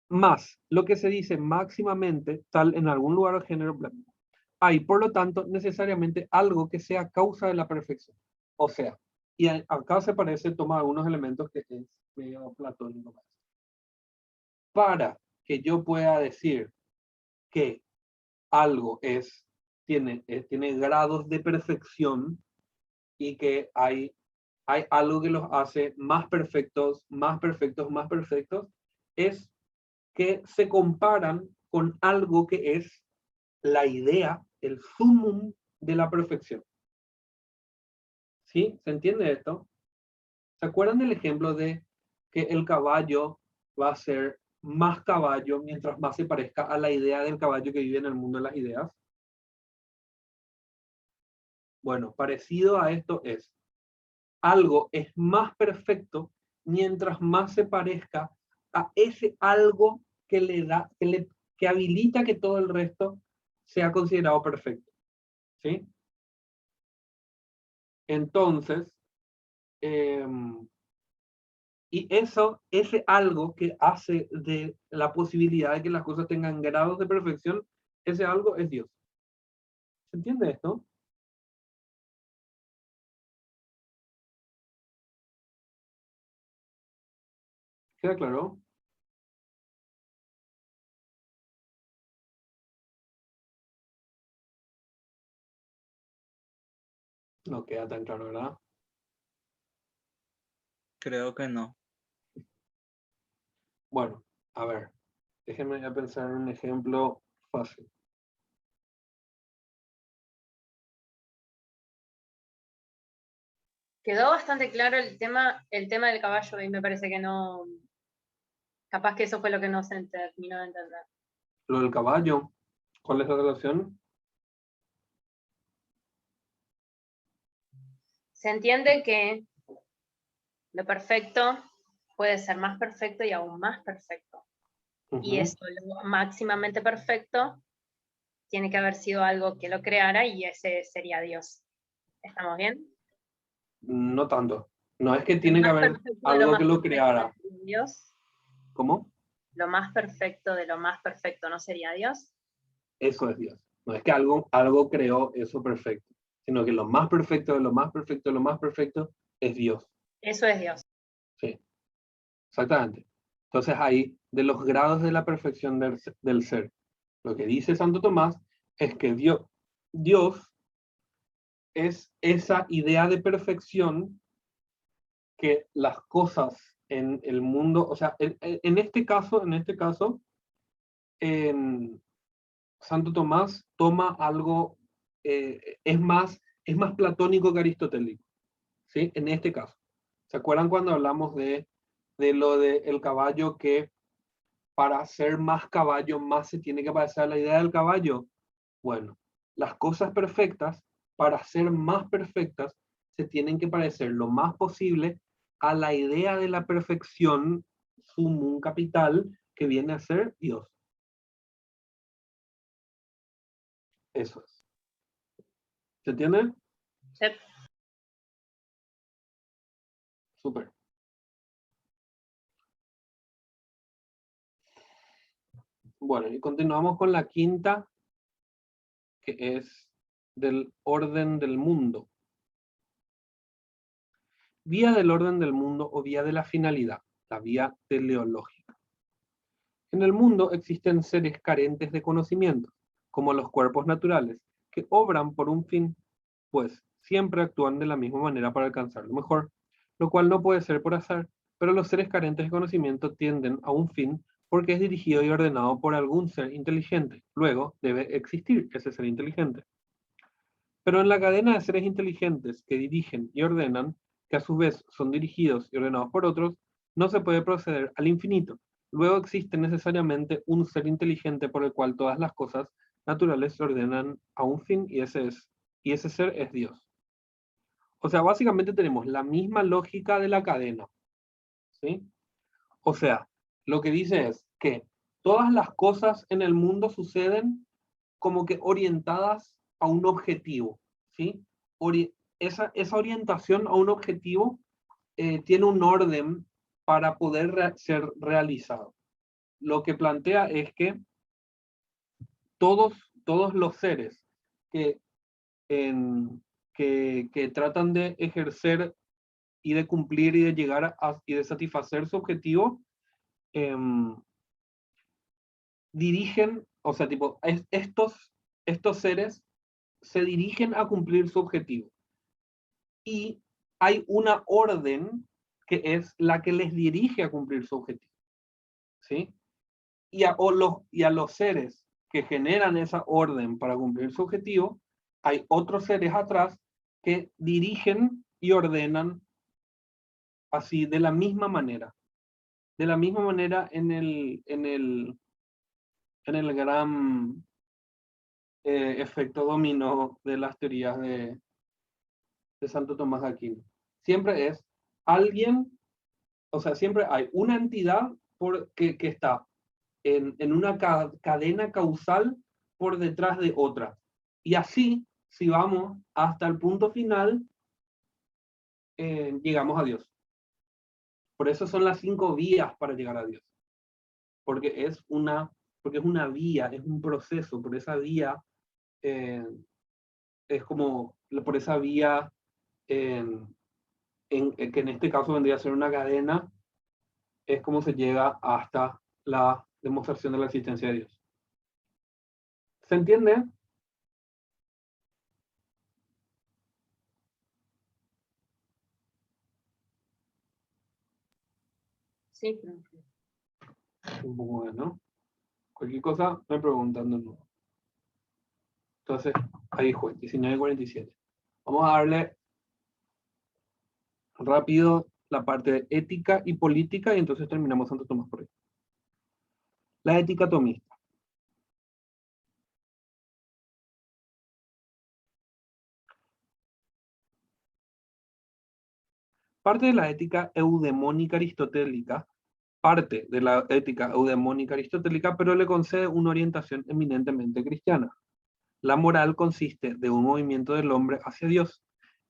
Más lo que se dice máximamente, tal en algún lugar o género, bla, bla. Hay, por lo tanto, necesariamente algo que sea causa de la perfección. O sea, y acá se parece, toma algunos elementos que es medio platónico. Para que yo pueda decir que algo tiene grados de perfección y que hay algo que los hace más perfectos, más perfectos, más perfectos, es que se comparan con algo que es la idea, el sumum de la perfección. ¿Sí? ¿Se entiende esto? ¿Se acuerdan del ejemplo de que el caballo va a ser más caballo mientras más se parezca a la idea del caballo que vive en el mundo de las ideas? Bueno, parecido a esto es, algo es más perfecto mientras más se parezca a ese algo que le da, que habilita que todo el resto sea considerado perfecto. ¿Sí? Entonces, y eso, ese algo que hace de la posibilidad de que las cosas tengan grados de perfección, ese algo es Dios. ¿Se entiende esto? ¿Queda claro? No queda tan claro, ¿verdad? Creo que no. Bueno, a ver, déjenme ya pensar en un ejemplo fácil. Quedó bastante claro el tema del caballo y me parece que no, capaz que eso fue lo que no se terminó de entender. Lo del caballo, ¿cuál es la relación? Se entiende que lo perfecto puede ser más perfecto y aún más perfecto. Y eso, lo máximamente perfecto, tiene que haber sido algo que lo creara y ese sería Dios. ¿Estamos bien? No tanto. No es que Lo tiene que más haber perfecto de lo algo más que lo perfecto creara. sería Dios. ¿Cómo? Lo más perfecto de lo más perfecto, ¿no sería Dios? Eso es Dios. No es que algo creó eso perfecto, sino que lo más perfecto de lo más perfecto de lo más perfecto es Dios. Eso es Dios. Sí, exactamente. Entonces ahí, de los grados de la perfección del ser, lo que dice Santo Tomás es que Dios es esa idea de perfección que las cosas en el mundo, o sea, en este caso, Santo Tomás toma algo, es más platónico que aristotélico, ¿sí? En este caso. ¿Se acuerdan cuando hablamos de lo del caballo que para ser más caballo, más se tiene que parecer a la idea del caballo? Bueno, las cosas perfectas, para ser más perfectas, se tienen que parecer lo más posible a la idea de la perfección sumum capital que viene a ser Dios. Eso es. ¿Se entiende? Sí. Súper. Bueno, y continuamos con la quinta, que es del orden del mundo. Vía del orden del mundo o vía de la finalidad, la vía teleológica. En el mundo existen seres carentes de conocimiento, como los cuerpos naturales, que obran por un fin, pues siempre actúan de la misma manera para alcanzar lo mejor, lo cual no puede ser por azar, pero los seres carentes de conocimiento tienden a un fin porque es dirigido y ordenado por algún ser inteligente. Luego debe existir ese ser inteligente. Pero en la cadena de seres inteligentes que dirigen y ordenan, que a su vez son dirigidos y ordenados por otros, no se puede proceder al infinito. Luego existe necesariamente un ser inteligente por el cual todas las cosas naturales se ordenan a un fin y ese ser es Dios. O sea, básicamente tenemos la misma lógica de la cadena, ¿sí? O sea, lo que dice es que todas las cosas en el mundo suceden como que orientadas a un objetivo, ¿sí? Esa orientación a un objetivo tiene un orden para poder ser realizado. Lo que plantea es que todos los seres que, que tratan de ejercer y de cumplir y de llegar y de satisfacer su objetivo, dirigen, o sea, tipo, estos seres se dirigen a cumplir su objetivo. Y hay una orden que es la que les dirige a cumplir su objetivo. ¿Sí? y a los seres que generan esa orden para cumplir su objetivo, hay otros seres atrás que dirigen y ordenan así de la misma manera. De la misma manera en el gran efecto dominó de las teorías de Santo Tomás de Aquino. Siempre es alguien, o sea, siempre hay una entidad que está en una cadena causal por detrás de otra. Y así, si vamos hasta el punto final, llegamos a Dios. Por eso son las 5 vías para llegar a Dios. Porque es una vía, es un proceso. Por esa vía, es como, por esa vía, que en este caso vendría a ser una cadena, es como se llega hasta la demostración de la existencia de Dios. ¿Se entiende? Sí, profe. Bueno, cualquier cosa me preguntan de nuevo. Entonces, ahí fue, 19:47. Vamos a darle rápido la parte de ética y política y entonces terminamos Santo Tomás por ahí. La ética tomista. Parte de la ética eudemónica aristotélica, pero le concede una orientación eminentemente cristiana. La moral consiste de un movimiento del hombre hacia Dios.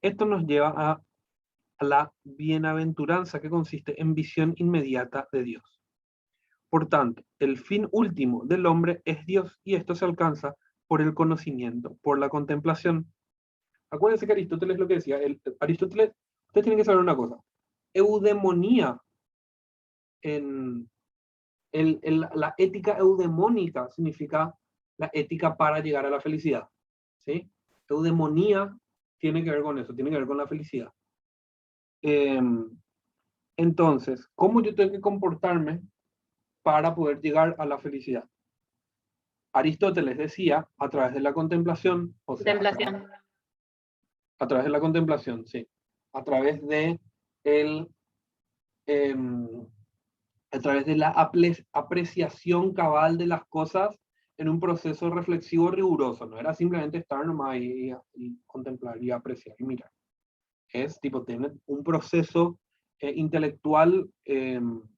Esto nos lleva a la bienaventuranza, que consiste en visión inmediata de Dios. Por tanto, el fin último del hombre es Dios, y esto se alcanza por el conocimiento, por la contemplación. Acuérdense que Aristóteles lo que decía, Aristóteles, ustedes tienen que saber una cosa, eudemonía, la ética eudemónica significa la ética para llegar a la felicidad, ¿sí? Eudemonía tiene que ver con eso, tiene que ver con la felicidad. Entonces, ¿cómo yo tengo que comportarme para poder llegar a la felicidad? Aristóteles decía, a través de la contemplación, o sea, Contemplación. a través de la contemplación, sí, a través de a través de la apreciación cabal de las cosas en un proceso reflexivo riguroso. No era simplemente estar nomás y contemplar y apreciar y mirar. Es tipo tener un proceso intelectual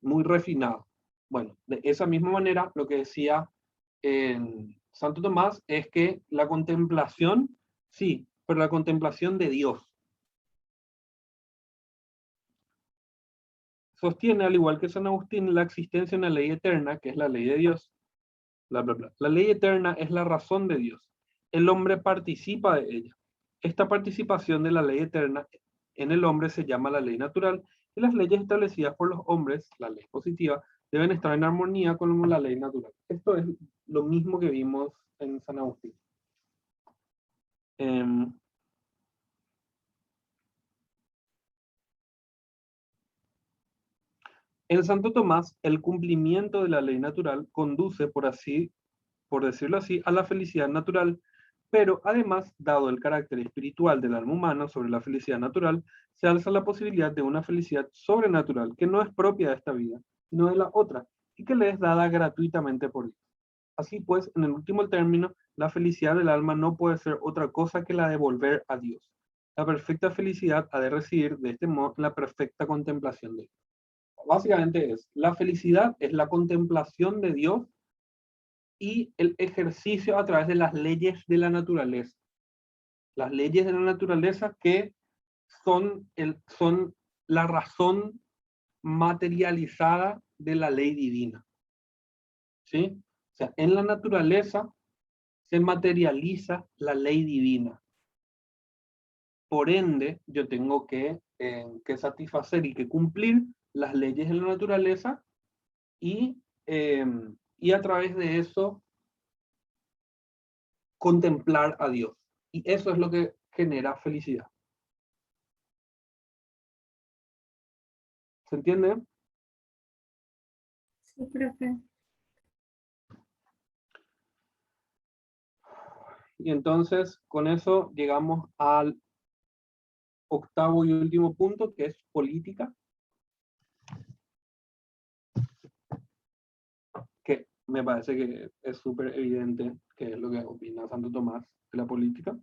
muy refinado. Bueno, de esa misma manera, lo que decía Santo Tomás es que la contemplación, sí, pero la contemplación de Dios. Sostiene, al igual que San Agustín, la existencia de una ley eterna, que es la ley de Dios. Bla, bla, bla. La ley eterna es la razón de Dios. El hombre participa de ella. Esta participación de la ley eterna en el hombre se llama la ley natural, y las leyes establecidas por los hombres, la ley positiva, deben estar en armonía con la ley natural. Esto es lo mismo que vimos en San Agustín. En Santo Tomás, el cumplimiento de la ley natural conduce, por decirlo así, a la felicidad natural, pero además, dado el carácter espiritual del alma humana sobre la felicidad natural, se alza la posibilidad de una felicidad sobrenatural que no es propia de esta vida, sino de la otra, y que le es dada gratuitamente por Dios. Así pues, en el último término, la felicidad del alma no puede ser otra cosa que la de volver a Dios. La perfecta felicidad ha de residir de este modo en la perfecta contemplación de Dios. Básicamente la felicidad es la contemplación de Dios y el ejercicio a través de las leyes de la naturaleza. Las leyes de la naturaleza que son la razón materializada de la ley divina. ¿Sí? O sea, en la naturaleza se materializa la ley divina. Por ende, yo tengo que satisfacer y que cumplir las leyes de la naturaleza y a través de eso contemplar a Dios. Y eso es lo que genera felicidad. ¿Se entiende? Sí, profe. Y entonces, con eso llegamos al octavo y último punto, que es política. Que me parece que es súper evidente que es lo que opina Santo Tomás de la política.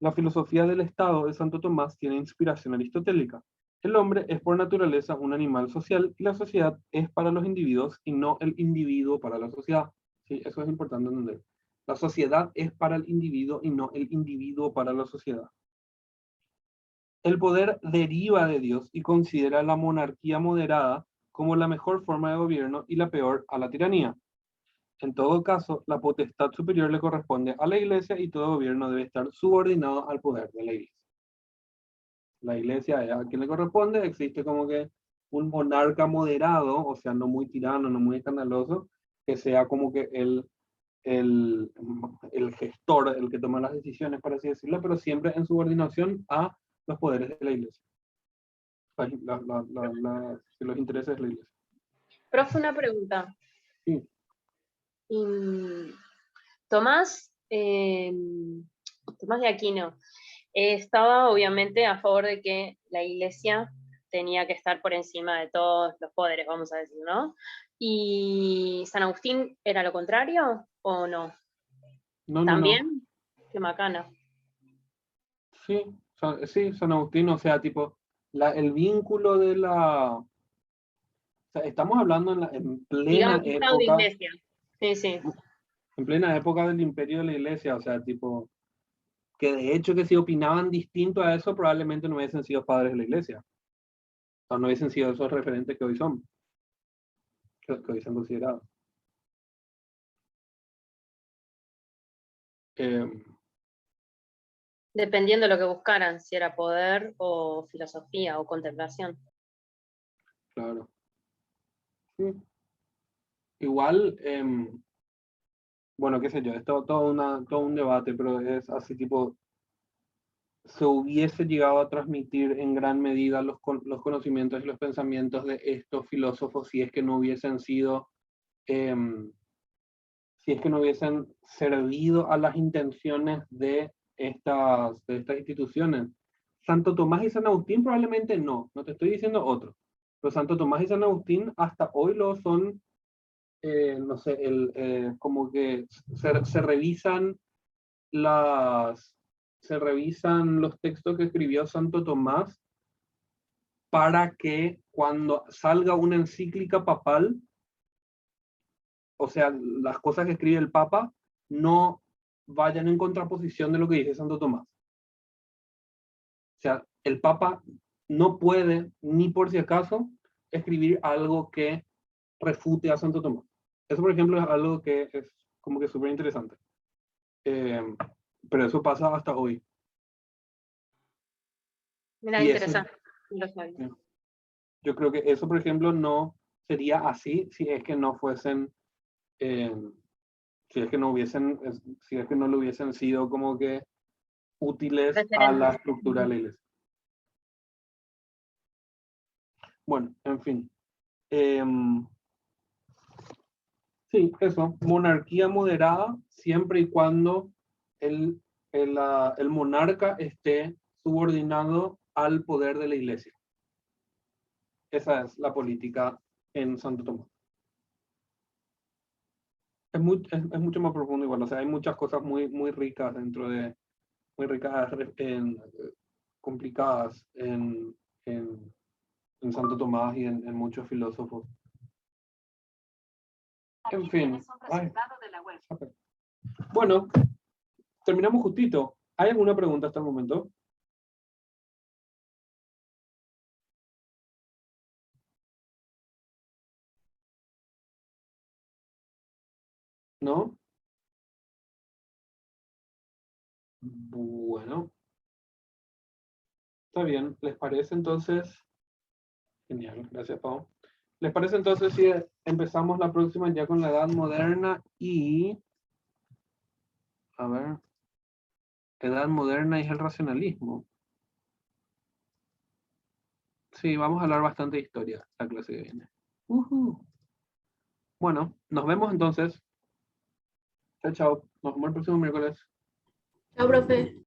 La filosofía del Estado de Santo Tomás tiene inspiración aristotélica. El hombre es por naturaleza un animal social y la sociedad es para los individuos y no el individuo para la sociedad. Sí, eso es importante entender. La sociedad es para el individuo y no el individuo para la sociedad. El poder deriva de Dios y considera la monarquía moderada como la mejor forma de gobierno y la peor a la tiranía. En todo caso, la potestad superior le corresponde a la Iglesia y todo gobierno debe estar subordinado al poder de la Iglesia. La Iglesia es a quien le corresponde, existe como que un monarca moderado, o sea, no muy tirano, no muy escandaloso, que sea como que el gestor, el que toma las decisiones, por así decirlo, pero siempre en subordinación a los poderes de la Iglesia. Los intereses de la Iglesia. Profe, una pregunta. Sí. Tomás de Aquino estaba obviamente a favor de que la Iglesia tenía que estar por encima de todos los poderes, vamos a decir, ¿no? ¿Y San Agustín era lo contrario o no? No, ¿También? no. Qué macana. Sí, San Agustín, o sea, tipo, el vínculo de la... O sea, estamos hablando en plena Digamos, Estado de época, Iglesia. Sí, sí. en plena época del imperio de la Iglesia, o sea, tipo, que de hecho que si opinaban distinto a eso, probablemente no hubiesen sido padres de la Iglesia. O no hubiesen sido esos referentes que hoy son, que hoy son considerados. Dependiendo de lo que buscaran, si era poder o filosofía o contemplación. Claro. Sí. Igual, bueno, qué sé yo, es todo un debate, pero es así tipo, se hubiese llegado a transmitir en gran medida los conocimientos y los pensamientos de estos filósofos si es que no hubiesen sido, si es que no hubiesen servido a las intenciones de estas instituciones. Santo Tomás y San Agustín probablemente no te estoy diciendo otro, pero Santo Tomás y San Agustín hasta hoy lo son, no sé, como que se revisan se revisan los textos que escribió Santo Tomás para que cuando salga una encíclica papal, o sea, las cosas que escribe el Papa no vayan en contraposición de lo que dice Santo Tomás. O sea, el Papa no puede, ni por si acaso, escribir algo que refute a Santo Tomás. Eso, por ejemplo, es algo que es como que súper interesante. Pero eso pasa hasta hoy. Mira, Y interesante. yo creo que eso, por ejemplo, no sería así si es que no fuesen, si es que no le hubiesen sido como que útiles a la estructura de la Iglesia. Bueno, en fin. Sí, eso, monarquía moderada, siempre y cuando el monarca esté subordinado al poder de la Iglesia. Esa es la política en Santo Tomás. Es mucho más profundo igual, o sea, hay muchas cosas muy ricas muy ricas, complicadas en Santo Tomás y en muchos filósofos. En fin. Bueno, terminamos justito. ¿Hay alguna pregunta hasta el momento? ¿No? Bueno. Está bien. ¿Les parece entonces? Genial, gracias, Pau. ¿Les parece entonces si empezamos la próxima ya con la Edad Moderna y... A ver... Edad Moderna y el racionalismo? Sí, vamos a hablar bastante de historia la clase que viene. Bueno, nos vemos entonces. Chao, chao. Nos vemos el próximo miércoles. Chao, profe.